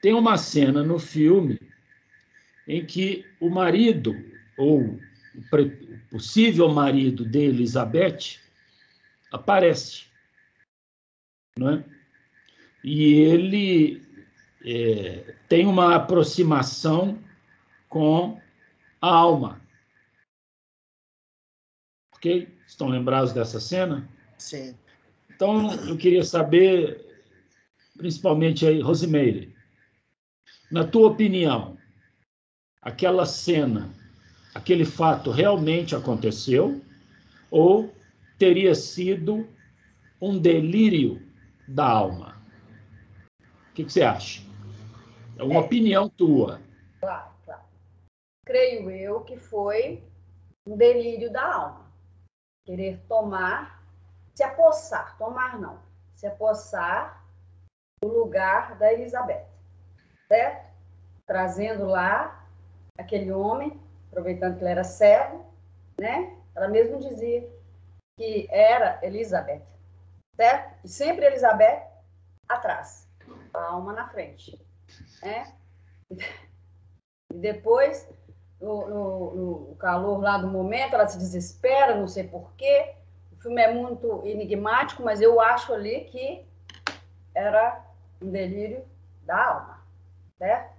Speaker 4: Tem uma cena no filme em que o marido, ou o possível marido de Elizabeth, aparece, não é? E ele tem uma aproximação com a alma. Ok? Estão lembrados dessa cena?
Speaker 1: Sim.
Speaker 4: Então, eu queria saber, principalmente aí, Rosimeire, na tua opinião, aquela cena, aquele fato realmente aconteceu ou teria sido um delírio da alma? O que você acha? É uma opinião tua.
Speaker 3: Claro. Creio eu que foi um delírio da alma. Querer se apossar do lugar da Elizabeth, certo? Trazendo lá aquele homem, aproveitando que ele era cego, né? Ela mesmo dizia que era Elizabeth, certo? E sempre Elizabeth atrás, a alma na frente, né? E depois, no calor lá do momento, ela se desespera, não sei porquê. O filme é muito enigmático, mas eu acho ali que era um delírio da alma, certo?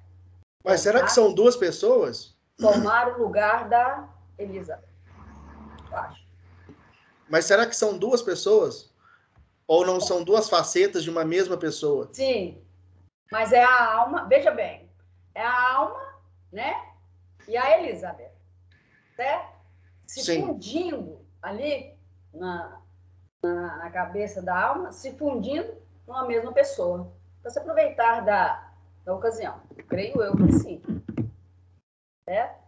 Speaker 1: Mas será que são duas pessoas?
Speaker 3: Tomar o lugar da Elizabeth, eu acho.
Speaker 1: Mas será que são duas pessoas? Ou não são duas facetas de uma mesma pessoa?
Speaker 3: Sim, mas é a alma, veja bem, é a alma, né? E a Elizabeth, certo? Se
Speaker 1: Sim.
Speaker 3: fundindo ali na cabeça da alma, se fundindo numa mesma pessoa. Para se aproveitar da ocasião. Creio eu que sim. Certo?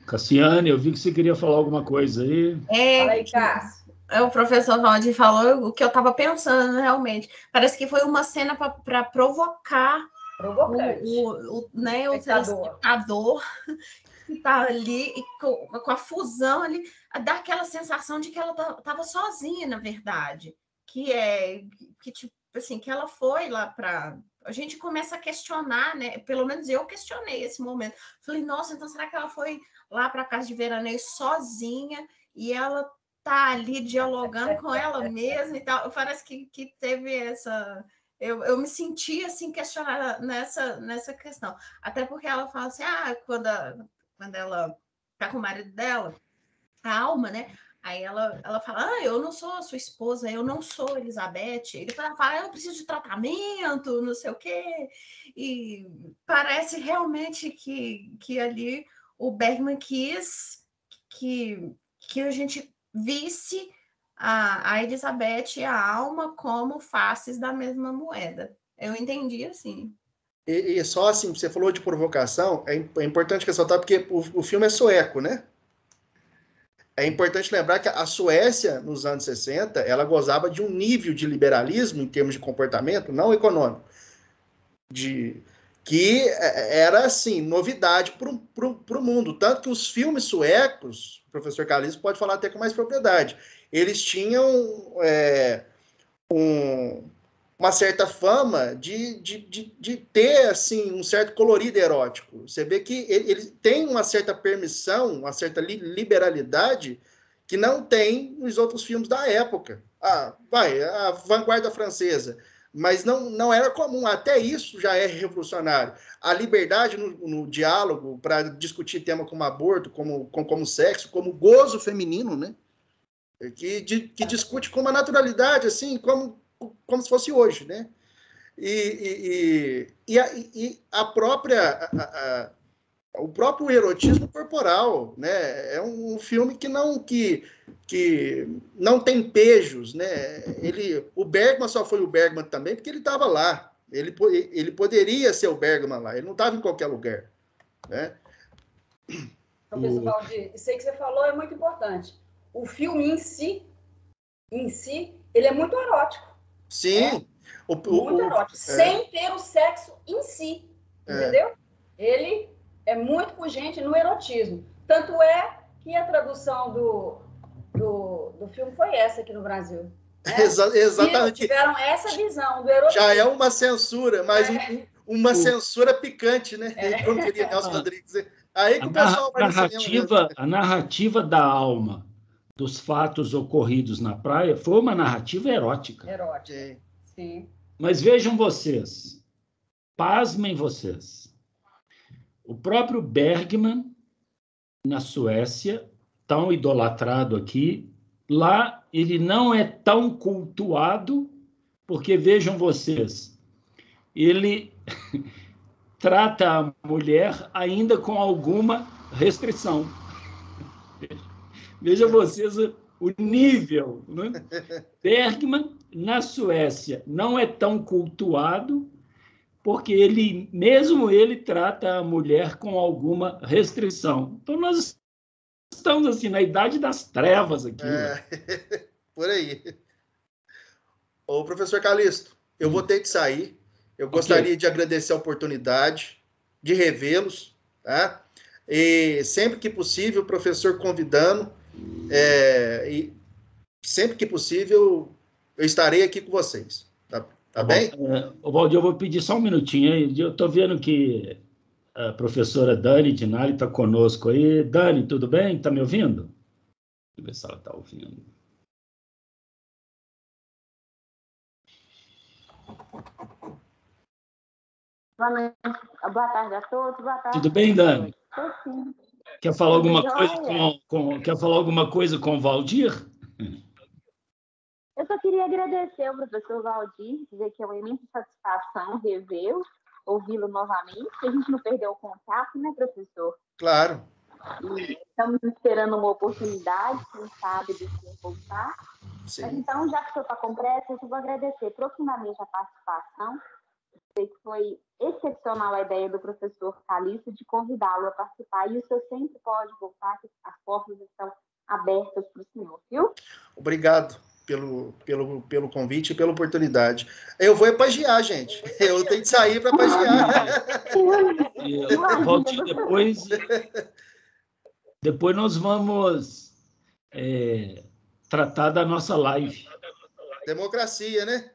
Speaker 4: Cassiane, eu vi que você queria falar alguma coisa aí.
Speaker 3: Fala aí, Cássio.
Speaker 6: O professor Valdir falou o que eu estava pensando realmente. Parece que foi uma cena para provocar o telespectador que está ali e com a fusão ali, dá aquela sensação de que ela estava sozinha, na verdade. Que tipo assim, que ela foi lá para... A gente começa a questionar, né? Pelo menos eu questionei esse momento. Falei, nossa, então será que ela foi lá para a casa de veraneio sozinha e ela tá ali dialogando com ela mesma e tal? Parece que teve essa... Eu me senti assim questionada nessa questão. Até porque ela fala assim, quando ela tá com o marido dela, a alma, né? Aí ela fala, eu não sou a sua esposa, eu não sou Elizabeth. Ele fala, eu preciso de tratamento, não sei o quê. E parece realmente que ali o Bergman quis que a gente visse a Elizabeth e a alma como faces da mesma moeda. Eu entendi assim.
Speaker 1: E só assim, você falou de provocação, é importante ressaltar porque o filme é sueco, né? É importante lembrar que a Suécia, nos anos 60, ela gozava de um nível de liberalismo em termos de comportamento, não econômico, que era, assim, novidade para o mundo. Tanto que os filmes suecos, o professor Calixto pode falar até com mais propriedade, eles tinham uma certa fama de ter, assim, um certo colorido erótico. Você vê que ele tem uma certa permissão, uma certa liberalidade que não tem nos outros filmes da época. A vanguarda francesa. Mas não era comum. Até isso já é revolucionário. A liberdade no diálogo para discutir tema como aborto, como sexo, como gozo feminino, né? Que discute com uma naturalidade, assim, como se fosse hoje, né? E a própria o próprio erotismo corporal, né? É um filme que não tem pejos, né? O Bergman só foi o Bergman também porque ele estava lá. Ele poderia ser o Bergman lá. Ele não estava em qualquer lugar, né?
Speaker 3: Professor Valdir, isso aí que você falou é muito importante. O filme em si, ele é muito erótico.
Speaker 1: Sim.
Speaker 3: Muito erótico, sem ter o sexo em si, entendeu? Ele é muito pungente no erotismo. Tanto é que a tradução do filme foi essa aqui no Brasil. Né?
Speaker 1: Exatamente.
Speaker 3: E tiveram essa visão do erotismo.
Speaker 1: Já é uma censura, mas uma censura picante, né? Como queria Nelson Rodrigues. Aí que o pessoal vai
Speaker 4: a narrativa da alma dos fatos ocorridos na praia foi uma narrativa erótica.
Speaker 3: Erótica, sim.
Speaker 4: Mas vejam vocês, pasmem vocês, o próprio Bergman, na Suécia, tão idolatrado aqui, lá ele não é tão cultuado, porque vejam vocês, ele trata a mulher ainda com alguma restrição. Vejam vocês o nível, né? Bergman, na Suécia, não é tão cultuado, porque mesmo ele trata a mulher com alguma restrição. Então, nós estamos assim, na idade das trevas aqui.
Speaker 1: Por aí. Ô, professor Calixto, eu vou ter que sair. Eu gostaria de agradecer a oportunidade de revê-los, tá? E sempre que possível, o professor convidando, e sempre que possível, eu estarei aqui com vocês. Tá bem?
Speaker 4: Valdir, eu vou pedir só um minutinho aí. Eu estou vendo que a professora Dani Dinari está conosco aí. Dani, tudo bem? Está me ouvindo? Deixa eu ver se ela está ouvindo.
Speaker 9: Boa tarde a todos. Boa tarde.
Speaker 4: Tudo bem, Dani?
Speaker 9: Sim.
Speaker 4: Quer falar alguma coisa com o Valdir?
Speaker 9: Eu só queria agradecer ao professor Valdir, dizer que é uma imensa satisfação revê-lo, ouvi-lo novamente. A gente não perdeu o contato, né, professor?
Speaker 1: Claro.
Speaker 9: E estamos esperando uma oportunidade, quem sabe, de se voltar.
Speaker 1: Sim.
Speaker 9: Mas então, já que o senhor está com pressa, eu vou agradecer profundamente a participação. Sei que foi excepcional a ideia do professor Calixto de convidá-lo a participar. E o senhor sempre pode voltar, que as portas estão abertas para o senhor, viu?
Speaker 1: Obrigado pelo convite e pela oportunidade. Eu vou pagiar, gente. Eu tenho que sair para pagiar.
Speaker 4: Valdir, depois nós vamos tratar da nossa live.
Speaker 1: Democracia, né?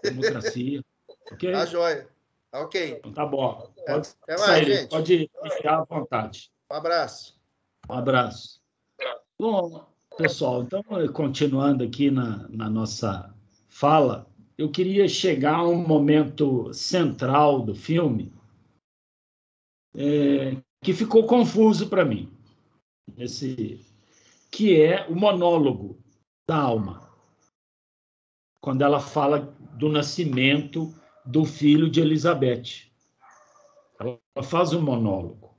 Speaker 4: Democracia. Ok?
Speaker 1: Tá joia. Ok.
Speaker 4: Então, tá bom. Pode
Speaker 1: Até
Speaker 4: sair,
Speaker 1: mais, gente.
Speaker 4: pode deixar à vontade.
Speaker 1: Um abraço.
Speaker 4: Um abraço. Bom, pessoal, então, continuando aqui na nossa fala, eu queria chegar a um momento central do filme que ficou confuso para mim, que é o monólogo da Alma, quando ela fala do nascimento do filho de Elizabeth. Ela faz um monólogo.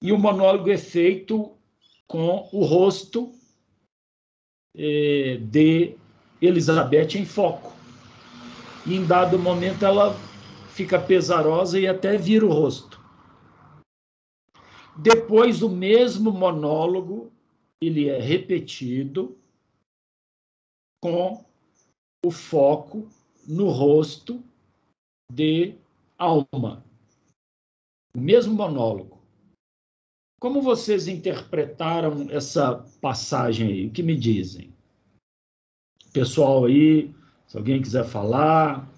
Speaker 4: E o monólogo é feito com o rosto de Elizabeth em foco. E, em dado momento, ela fica pesarosa e até vira o rosto. Depois, o mesmo monólogo, ele é repetido com o foco no rosto de Alma. O mesmo monólogo. Como vocês interpretaram essa passagem aí? O que me dizem? Pessoal aí, se alguém quiser falar,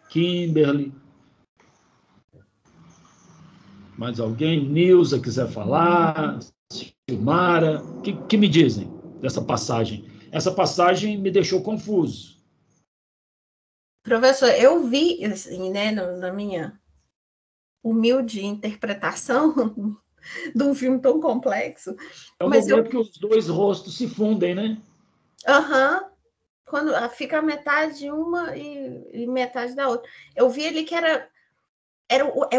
Speaker 4: Kimberly, mais alguém? Nilza quiser falar, Silmara, o que me dizem dessa passagem? Essa passagem me deixou confuso.
Speaker 6: Professor, eu vi, assim, né, na minha humilde interpretação de um filme tão complexo.
Speaker 4: É um momento que os dois rostos se fundem, né?
Speaker 6: Aham. Quando fica metade de uma e metade da outra. Eu vi ali que era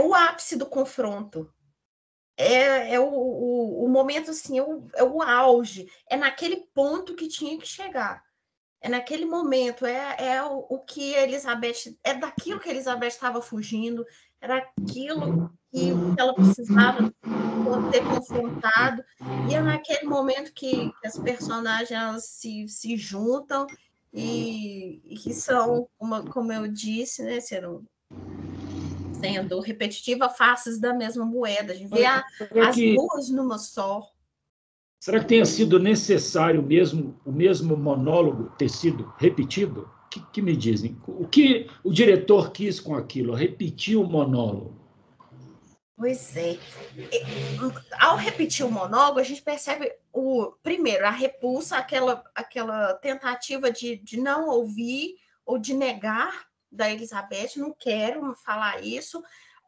Speaker 6: o ápice do confronto. É o momento, assim, é o auge. É naquele ponto que tinha que chegar. É naquele momento, o que Elizabeth... É daquilo que Elizabeth estava fugindo, era aquilo que ela precisava ter confrontado, e é naquele momento que as personagens elas se juntam e que são, como eu disse, né, sendo repetitiva, faces da mesma moeda. A gente vê as duas numa só.
Speaker 4: Será que tenha sido necessário o mesmo monólogo ter sido repetido? O que me dizem? O que o diretor quis com aquilo? Repetir o monólogo.
Speaker 6: Pois é. Ao repetir o monólogo, a gente percebe, primeiro, a repulsa, aquela tentativa de não ouvir ou de negar da Elizabeth, não quero falar isso,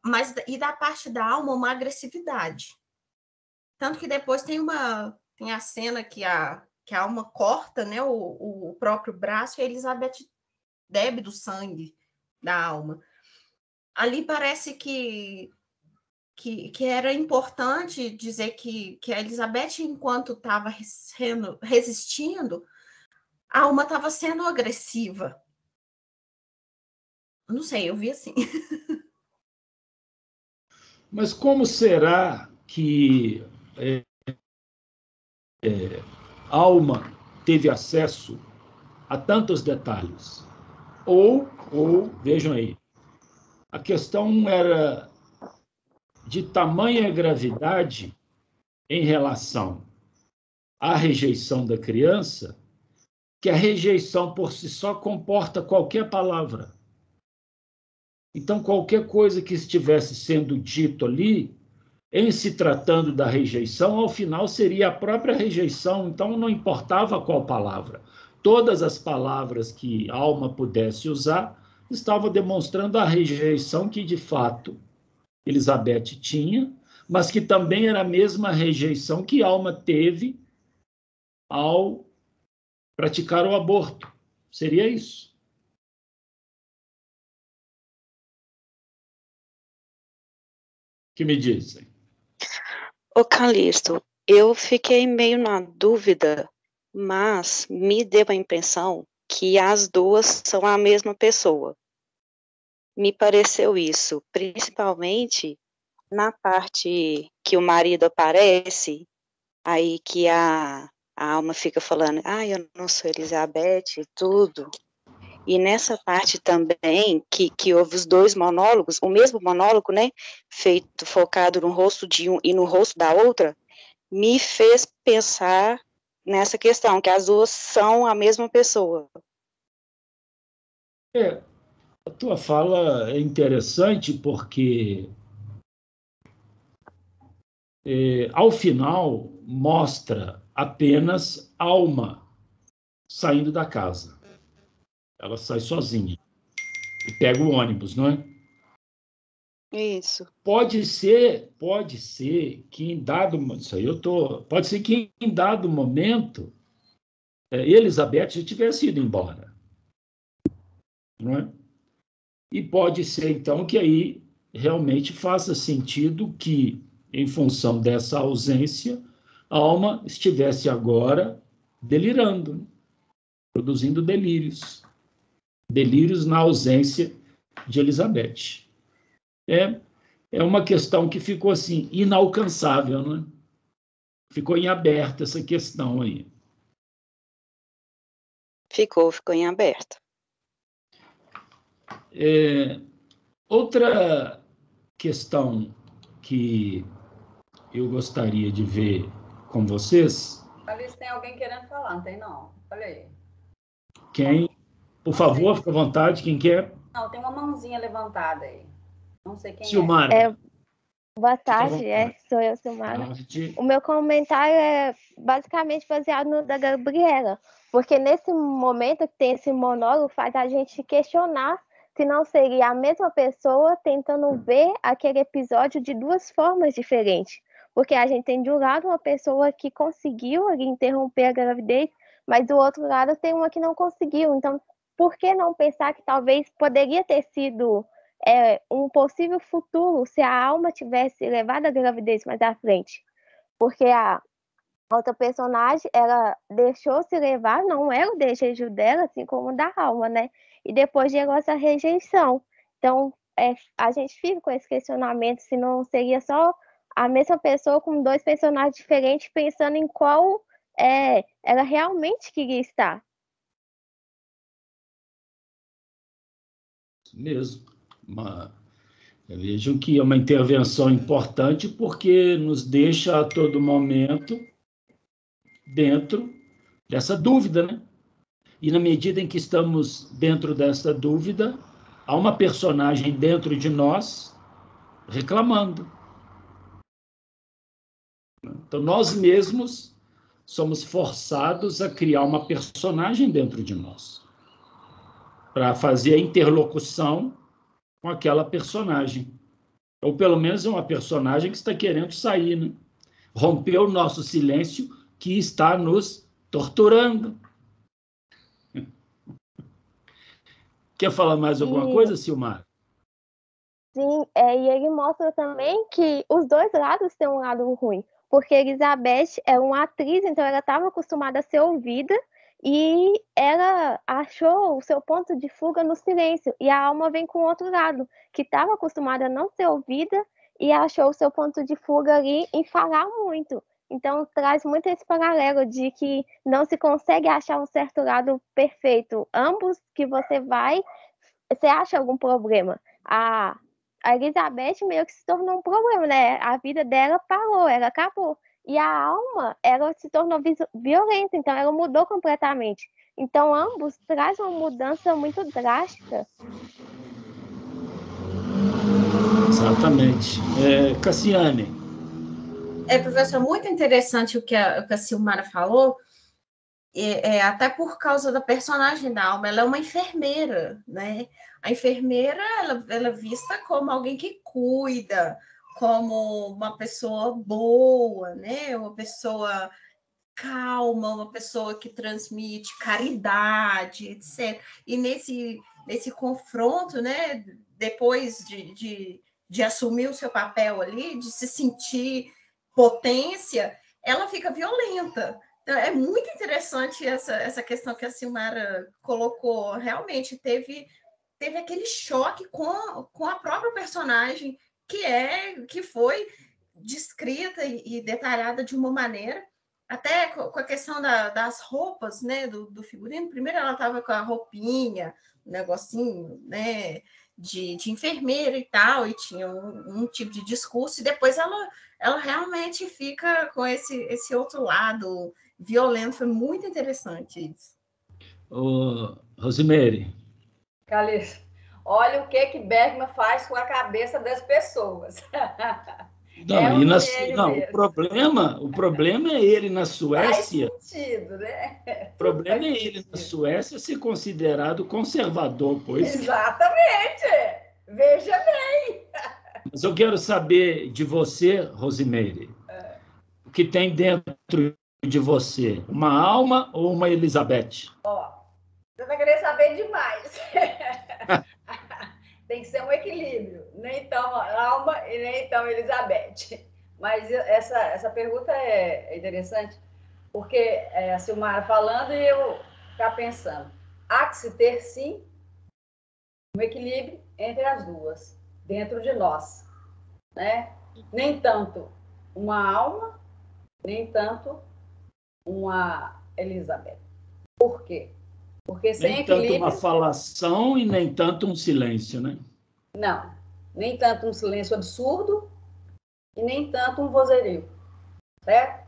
Speaker 6: mas e da parte da Alma, uma agressividade. Tanto que depois tem a cena que a Alma corta, né, o próprio braço e a Elizabeth bebe do sangue da Alma. Ali parece que era importante dizer que a Elizabeth, enquanto estava resistindo, a Alma estava sendo agressiva. Não sei, eu vi assim.
Speaker 4: Mas como será que Alma teve acesso a tantos detalhes? Ou, vejam aí, a questão era de tamanha gravidade em relação à rejeição da criança, que a rejeição por si só comporta qualquer palavra. Então, qualquer coisa que estivesse sendo dito ali, em se tratando da rejeição, ao final seria a própria rejeição, então não importava qual palavra. Todas as palavras que a Alma pudesse usar estavam demonstrando a rejeição que, de fato, Elizabeth tinha, mas que também era a mesma rejeição que Alma teve ao praticar o aborto. Seria isso. O que me dizem?
Speaker 10: Ô, Calixto, eu fiquei meio na dúvida, mas me deu a impressão que as duas são a mesma pessoa. Me pareceu isso, principalmente na parte que o marido aparece, aí que a alma fica falando, eu não sou Elizabeth e tudo. E nessa parte também, que houve os dois monólogos, o mesmo monólogo, né, feito, focado no rosto de um e no rosto da outra, me fez pensar nessa questão, que as duas são a mesma pessoa.
Speaker 4: A tua fala é interessante porque, ao final, mostra apenas Alma saindo da casa. Ela sai sozinha e pega o ônibus, não é?
Speaker 10: Isso.
Speaker 4: Pode ser que em dado momento Elizabeth já tivesse ido embora, não é? E pode ser então que aí realmente faça sentido que, em função dessa ausência, a Alma estivesse agora delirando, produzindo delírios na ausência de Elizabeth. É uma questão que ficou assim, inalcançável, né? Ficou em aberto essa questão aí.
Speaker 10: Ficou em aberto.
Speaker 4: Outra questão que eu gostaria de ver com vocês...
Speaker 3: Talvez tem alguém querendo falar, não tem não? Olha aí.
Speaker 4: Quem? Por favor, fica à vontade, quem quer?
Speaker 3: Não, tem uma mãozinha levantada aí. Não sei quem
Speaker 4: Silmara.
Speaker 11: Boa tarde, sou eu, Silmara. O meu comentário é basicamente baseado no da Gabriela, porque nesse momento que tem esse monólogo faz a gente questionar se não seria a mesma pessoa tentando ver aquele episódio de duas formas diferentes. Porque a gente tem de um lado uma pessoa que conseguiu ali interromper a gravidez, mas do outro lado tem uma que não conseguiu. Então, por que não pensar que talvez poderia ter sido um possível futuro se a Alma tivesse levado a gravidez mais à frente? Porque a outra personagem, ela deixou se levar, não era o desejo dela, assim como o da Alma, né? E depois chegou essa rejeição. Então, a gente fica com esse questionamento se não seria só a mesma pessoa com dois personagens diferentes, pensando em qual ela realmente queria estar.
Speaker 4: Mesmo. Eu vejo que é uma intervenção importante porque nos deixa a todo momento dentro dessa dúvida, né? E na medida em que estamos dentro dessa dúvida, há uma personagem dentro de nós reclamando. Então, nós mesmos somos forçados a criar uma personagem dentro de nós para fazer a interlocução com aquela personagem. Ou, pelo menos, é uma personagem que está querendo sair, né? Romper o nosso silêncio que está nos torturando. Quer falar mais alguma coisa, Silmar?
Speaker 11: Sim, e ele mostra também que os dois lados têm um lado ruim, porque Elizabeth é uma atriz, então ela estava acostumada a ser ouvida e ela achou o seu ponto de fuga no silêncio, e a Alma vem com o outro lado, que estava acostumada a não ser ouvida e achou o seu ponto de fuga ali em falar muito. Então, traz muito esse paralelo de que não se consegue achar um certo lado perfeito. Ambos que você acha algum problema. A Elizabeth meio que se tornou um problema, né? A vida dela parou, ela acabou. E a Alma, ela se tornou violenta, então ela mudou completamente. Então, ambos trazem uma mudança muito drástica.
Speaker 4: Exatamente. Cassiane.
Speaker 6: Professor, muito interessante o que a Silmara falou, até por causa da personagem da Alma. Ela é uma enfermeira, né? A enfermeira, ela é vista como alguém que cuida, como uma pessoa boa, né? Uma pessoa calma, uma pessoa que transmite caridade, etc. E nesse confronto, né, depois de assumir o seu papel ali, de se sentir potência, ela fica violenta. Então, é muito interessante essa questão que a Silmara colocou. Realmente teve aquele choque com a própria personagem, que foi descrita e detalhada de uma maneira, até com a questão das roupas, né, do figurino. Primeiro ela estava com a roupinha, um negocinho, né, de enfermeira e tal, e tinha um tipo de discurso, e depois ela realmente fica com esse outro lado violento. Foi muito interessante isso.
Speaker 4: Ô, Rosemary.
Speaker 3: Calixto, olha o que Bergman faz com a cabeça das pessoas.
Speaker 4: O problema é ele na Suécia.
Speaker 3: Faz sentido, né?
Speaker 4: O problema é ele na Suécia ser considerado conservador, pois.
Speaker 3: Exatamente. Veja bem.
Speaker 4: Mas eu quero saber de você, Rosemary, o que tem dentro de você, uma alma ou uma Elizabeth?
Speaker 3: Você vai querer saber demais. Tem que ser um equilíbrio, nem tão alma e nem tão Elizabeth. Mas essa pergunta é interessante, porque a Silmara falando e eu ficar pensando. Há que se ter, sim, um equilíbrio entre as duas, dentro de nós, né? Nem tanto uma alma, nem tanto uma Elizabeth. Por quê? Porque sem equilíbrio...
Speaker 4: Nem tanto uma falação e nem tanto um silêncio, né?
Speaker 3: Não, nem tanto um silêncio absurdo e nem tanto um vozerio, certo?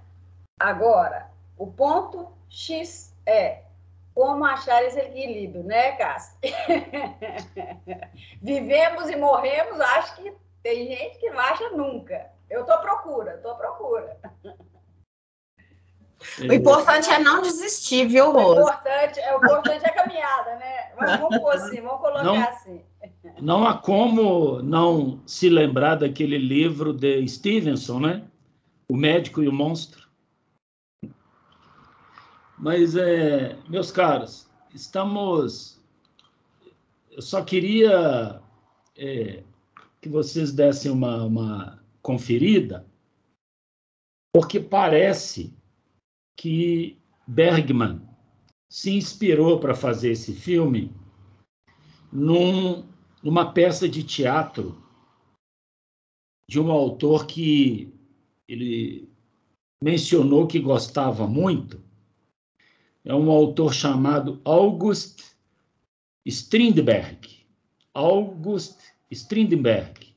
Speaker 3: Agora, o ponto X é como achar esse equilíbrio, né, Cássia? Vivemos e morremos, acho que tem gente que não acha nunca. Eu estou à procura.
Speaker 6: O importante é não desistir, viu, Rose?
Speaker 3: O importante é a caminhada, né? Vamos pôr assim, vamos colocar assim.
Speaker 4: Não há como não se lembrar daquele livro de Stevenson, né? O Médico e o Monstro. Mas, meus caros, eu só queria que vocês dessem uma conferida, porque parece que Bergman se inspirou para fazer esse filme numa peça de teatro de um autor que ele mencionou que gostava muito. É um autor chamado August Strindberg. August Strindberg,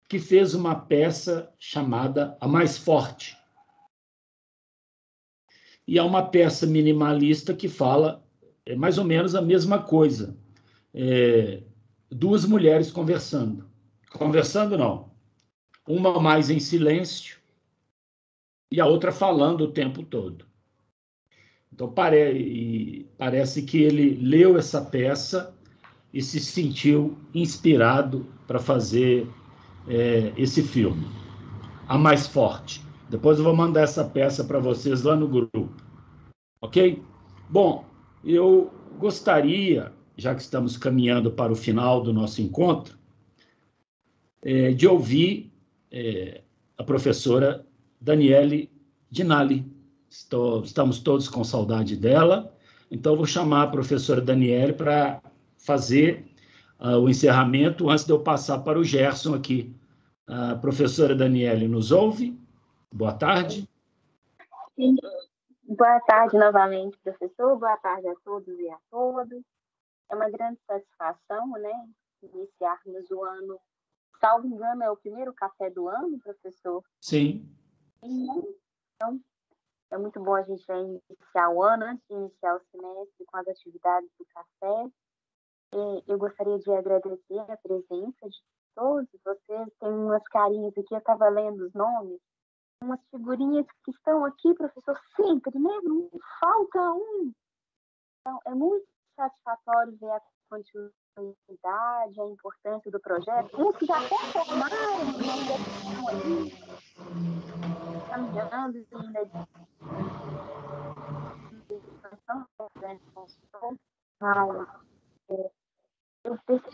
Speaker 4: que fez uma peça chamada A Mais Forte. E é uma peça minimalista que fala mais ou menos a mesma coisa. Duas mulheres conversando. Conversando, não. Uma mais em silêncio e a outra falando o tempo todo. Então, parece que ele leu essa peça e se sentiu inspirado para fazer esse filme. A Mais Forte. Depois eu vou mandar essa peça para vocês lá no grupo. Ok? Bom, eu gostaria, já que estamos caminhando para o final do nosso encontro, de ouvir a professora Daniele Dinali. Estamos todos com saudade dela, então eu vou chamar a professora Daniele para fazer o encerramento antes de eu passar para o Gerson aqui. A professora Daniele nos ouve? Boa tarde.
Speaker 9: Sim. Boa tarde novamente, professor. Boa tarde a todos e a todas. É uma grande satisfação, né, iniciarmos o ano. Salvo engano, é o primeiro café do ano, professor?
Speaker 4: Sim.
Speaker 9: Então, é muito bom a gente já iniciar o ano, antes de iniciar o semestre, com as atividades do café. Eu gostaria de agradecer a presença de todos vocês. Tem umas carinhas aqui, eu estava lendo os nomes, umas figurinhas que estão aqui, professor, sempre, né? Não falta um. Então, é muito satisfatório ver a continuidade, a importância do projeto. Uns que já até formaram, ainda estão ali, caminhando, ainda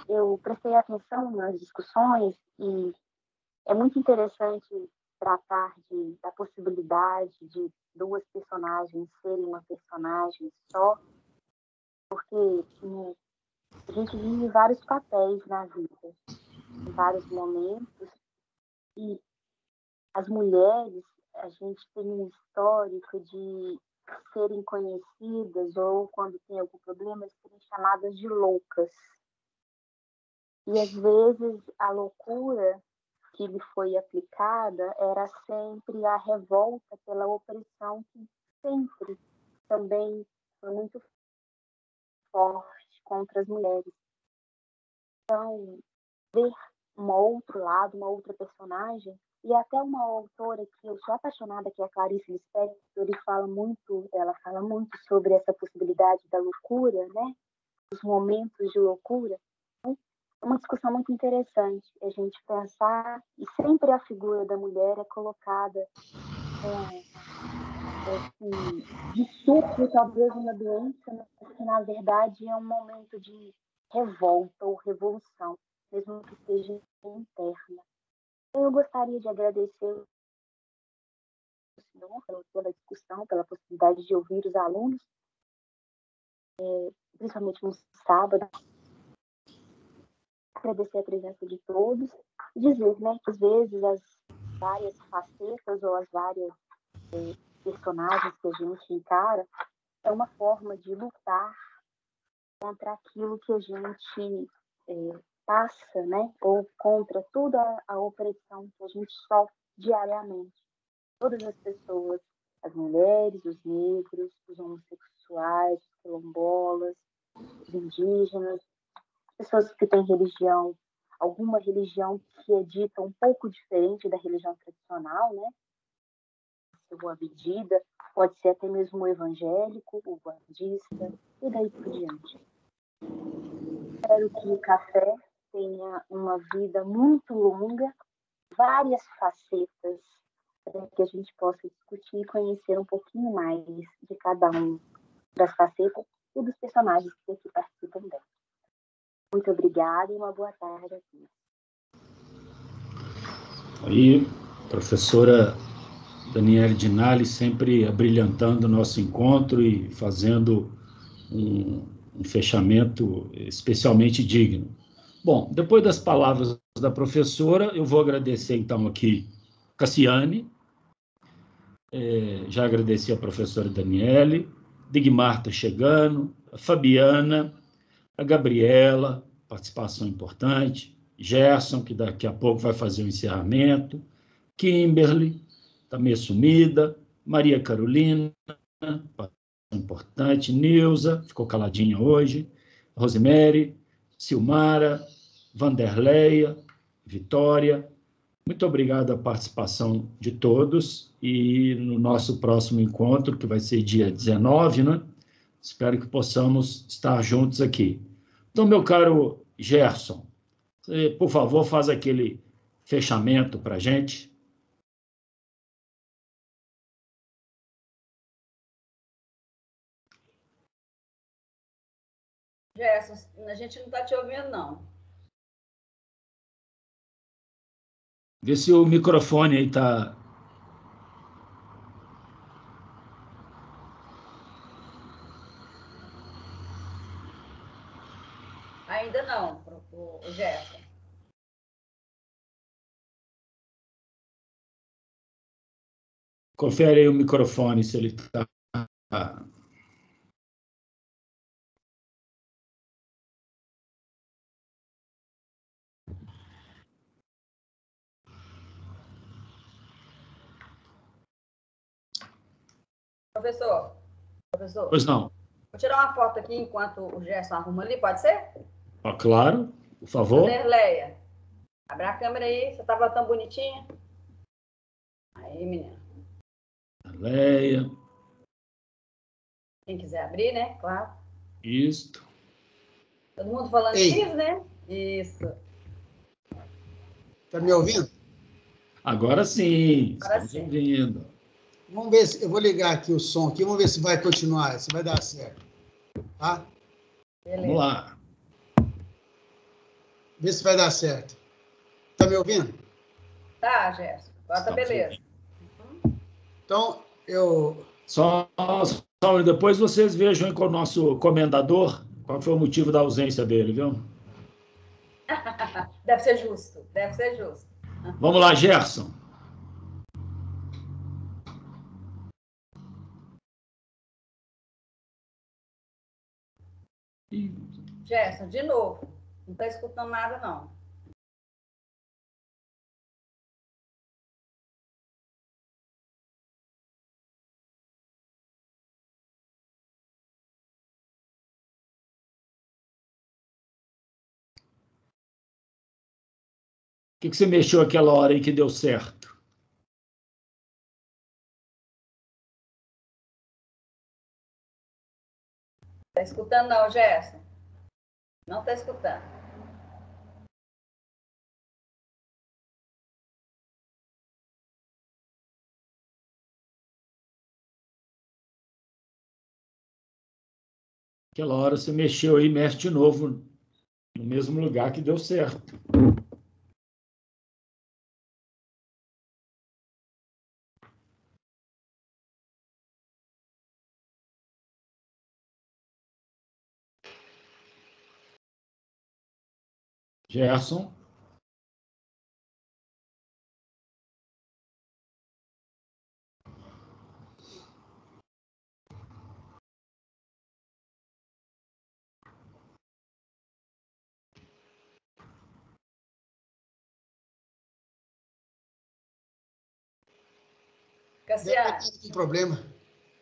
Speaker 9: eu prestei atenção nas discussões e é muito interessante tratar da possibilidade de duas personagens serem uma personagem só, porque a gente vive vários papéis na vida, em vários momentos, e as mulheres, a gente tem um histórico de serem conhecidas ou, quando tem algum problema, serem chamadas de loucas. E, às vezes, a loucura que lhe foi aplicada era sempre a revolta pela opressão, que sempre também foi muito forte contra as mulheres. Então, ver um outro lado, uma outra personagem, e até uma autora que eu sou apaixonada, que é a Clarice Lispector, ela fala muito sobre essa possibilidade da loucura, né? Os momentos de loucura. É uma discussão muito interessante a gente pensar, e sempre a figura da mulher é colocada de surto, talvez uma doença, mas que na verdade é um momento de revolta ou revolução, mesmo que seja interna. Eu gostaria de agradecer pela discussão, pela possibilidade de ouvir os alunos, principalmente no sábado. Agradecer a presença de todos e dizer, né, que às vezes as várias facetas ou as várias personagens que a gente encara é uma forma de lutar contra aquilo que a gente passa, né, ou contra toda a opressão que a gente sofre diariamente. Todas as pessoas, as mulheres, os negros, os homossexuais, os quilombolas, os indígenas, pessoas que têm religião, alguma religião que é dita um pouco diferente da religião tradicional, né? O abdida, pode ser até mesmo o evangélico, o bandista, e daí por diante. Espero que o café tenha uma vida muito longa, várias facetas, para que a gente possa discutir e conhecer um pouquinho mais de cada um das facetas e dos personagens que aqui participam dela. Muito obrigada e uma boa tarde a todos.
Speaker 4: Aí, professora Daniele Dinali, sempre abrilhantando o nosso encontro e fazendo um fechamento especialmente digno. Bom, depois das palavras da professora, eu vou agradecer então aqui Cassiane, já agradeci a professora Daniele, Digmar está chegando, a Fabiana, a Gabriela, participação importante, Gerson, que daqui a pouco vai fazer o encerramento, Kimberly, está meio sumida, Maria Carolina, participação importante, Nilza, ficou caladinha hoje, Rosemary, Silmara, Vanderleia, Vitória. Muito obrigado a participação de todos e no nosso próximo encontro, que vai ser dia 19, né? Espero que possamos estar juntos aqui. Então, meu caro Gerson, você, por favor, faz aquele fechamento para a gente.
Speaker 3: Gerson, a gente não está te ouvindo, não.
Speaker 4: Vê se o microfone aí está...
Speaker 3: Ainda não, o Gerson.
Speaker 4: Confere aí o microfone, se ele está...
Speaker 3: Professor.
Speaker 4: Pois não.
Speaker 3: Vou tirar uma foto aqui enquanto o Gerson arruma ali, pode ser?
Speaker 4: Claro, por favor.
Speaker 3: Vanderleia, abre a câmera aí, você estava tão bonitinha. Aí, menina.
Speaker 4: Leia.
Speaker 3: Quem quiser abrir, né? Claro.
Speaker 4: Isso.
Speaker 3: Todo mundo falando X, né? Isso.
Speaker 2: Está me ouvindo?
Speaker 4: Agora sim, estamos ouvindo.
Speaker 2: Vamos ver se eu vou ligar aqui o som aqui, vamos ver se vai continuar, se vai dar certo. Tá?
Speaker 3: Beleza.
Speaker 4: Vamos lá.
Speaker 2: Vê se vai dar certo. Tá me ouvindo?
Speaker 3: Tá, Gerson. Agora tá
Speaker 4: Estamos
Speaker 3: beleza.
Speaker 2: Então, eu...
Speaker 4: Só depois vocês vejam aí com o nosso comendador qual foi o motivo da ausência dele, viu?
Speaker 3: Deve ser justo, deve ser justo.
Speaker 4: Vamos lá, Gerson.
Speaker 3: Gerson, de novo. Não está escutando nada, não.
Speaker 4: O que você mexeu aquela hora aí que deu certo?
Speaker 3: Está escutando, não, Gerson? Não está escutando.
Speaker 4: Aquela hora você mexeu aí, mexe de novo no mesmo lugar que deu certo. Gerson.
Speaker 3: Cassiano.
Speaker 2: Deve ter um problema.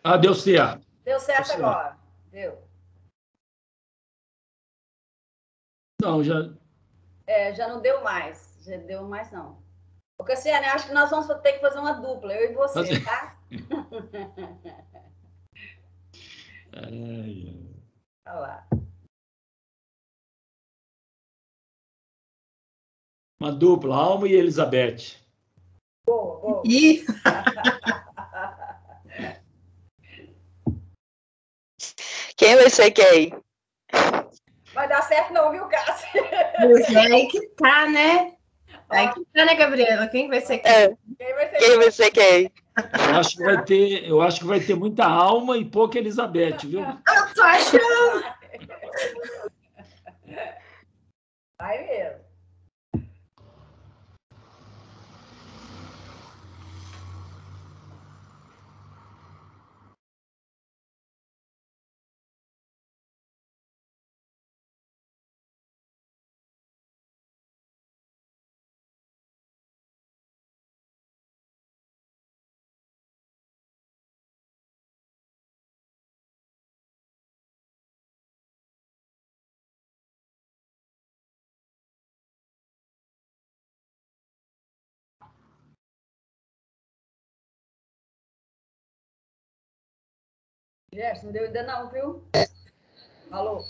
Speaker 4: Ah, deu certo.
Speaker 3: Deu certo agora. Deu.
Speaker 4: Não, já...
Speaker 3: Já não deu mais. Já deu mais, não. Ô, Cassiano, eu acho que nós vamos ter que fazer uma dupla, eu e você, tá? Olha lá.
Speaker 4: Uma dupla, Alma e Elizabeth.
Speaker 3: Boa, boa.
Speaker 6: Ih,
Speaker 10: Quem vai ser quem?
Speaker 3: Vai dar certo não, viu, Cássio?
Speaker 6: pois é aí que tá, né? Aí que tá, né, Gabriela? Quem vai ser quem?
Speaker 10: É, quem vai ser quem?
Speaker 4: Eu acho que vai ter muita Alma e pouca Elizabeth, viu?
Speaker 6: Eu tô achando.
Speaker 3: Vai mesmo. Gerson, não deu ainda não, viu? Alô?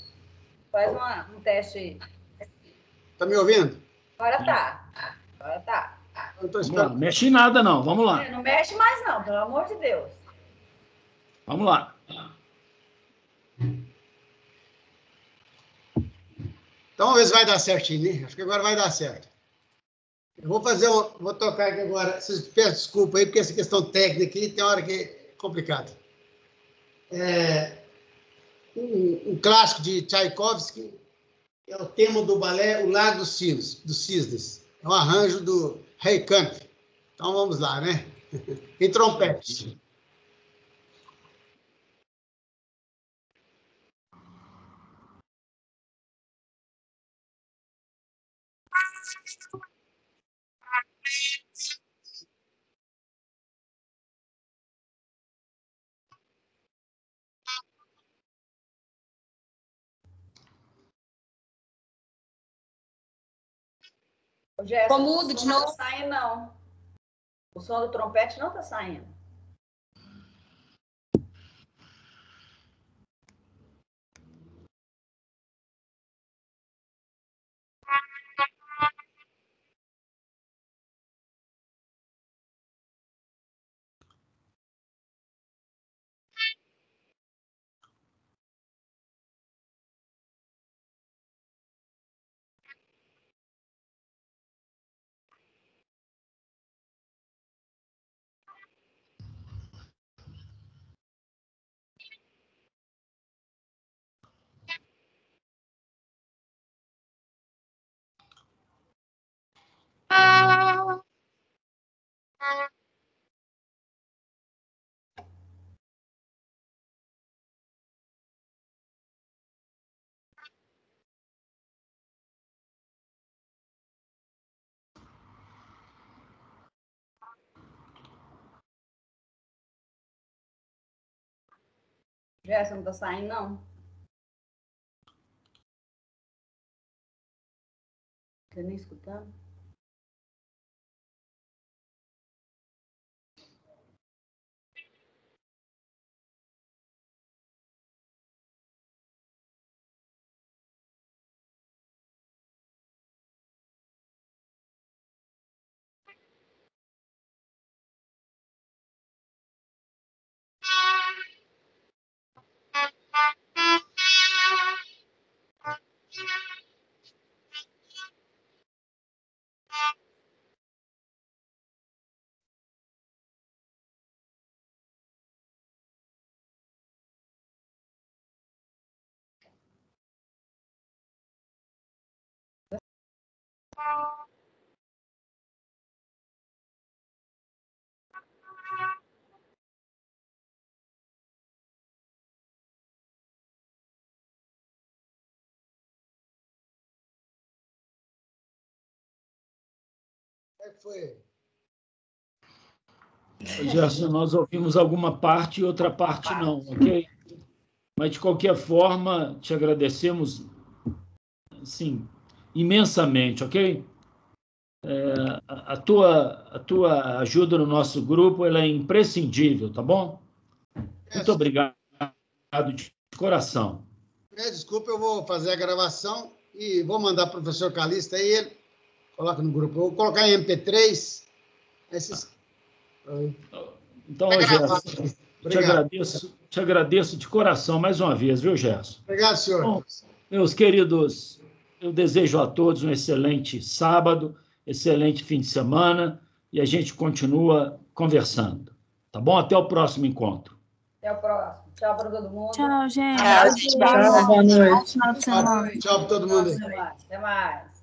Speaker 3: Faz um teste aí.
Speaker 2: Tá me ouvindo?
Speaker 3: Agora tá. Agora tá.
Speaker 2: Eu tô
Speaker 4: Vamos lá,
Speaker 2: esperando.
Speaker 4: não mexe em nada não, vamos lá.
Speaker 3: Não mexe mais não, pelo amor de Deus.
Speaker 4: Vamos lá.
Speaker 2: Então, vamos ver se vai dar certinho, né? Acho que agora vai dar certo. Eu vou tocar aqui agora. Vocês peço desculpa aí, porque essa questão técnica aqui tem hora que é complicada. Um clássico de Tchaikovsky é o tema do balé O Lago dos Cisnes. É um arranjo do Ray Camp. Então, vamos lá, né? Em trompete.
Speaker 3: Ô, Gerson,
Speaker 7: Ficou mudo
Speaker 3: o
Speaker 7: de
Speaker 3: som não
Speaker 7: novo?
Speaker 3: tá saindo, não. O som do trompete não tá saindo. Gerson, não tá saindo, não? Você nem escutando?
Speaker 2: Como é que foi?
Speaker 4: Gerson, nós ouvimos alguma parte e outra parte não, ok? Mas, de qualquer forma, te agradecemos, sim, imensamente, ok? A tua ajuda no nosso grupo ela é imprescindível, tá bom? Muito obrigado de coração.
Speaker 2: Desculpa, eu vou fazer a gravação e vou mandar para o professor Calixto aí, ele coloca no grupo. Eu vou colocar em MP3. Esses...
Speaker 4: Então, Gerson, te agradeço de coração mais uma vez, viu, Gerson?
Speaker 2: Obrigado, senhor.
Speaker 4: Bom, meus queridos, eu desejo a todos um excelente sábado, excelente fim de semana e a gente continua conversando. Tá bom? Até o próximo encontro.
Speaker 3: Até o próximo. Tchau para todo mundo.
Speaker 8: Tchau, gente.
Speaker 6: Tchau, boa noite.
Speaker 8: Final de semana.
Speaker 2: Tchau para todo mundo aí.
Speaker 3: Até mais.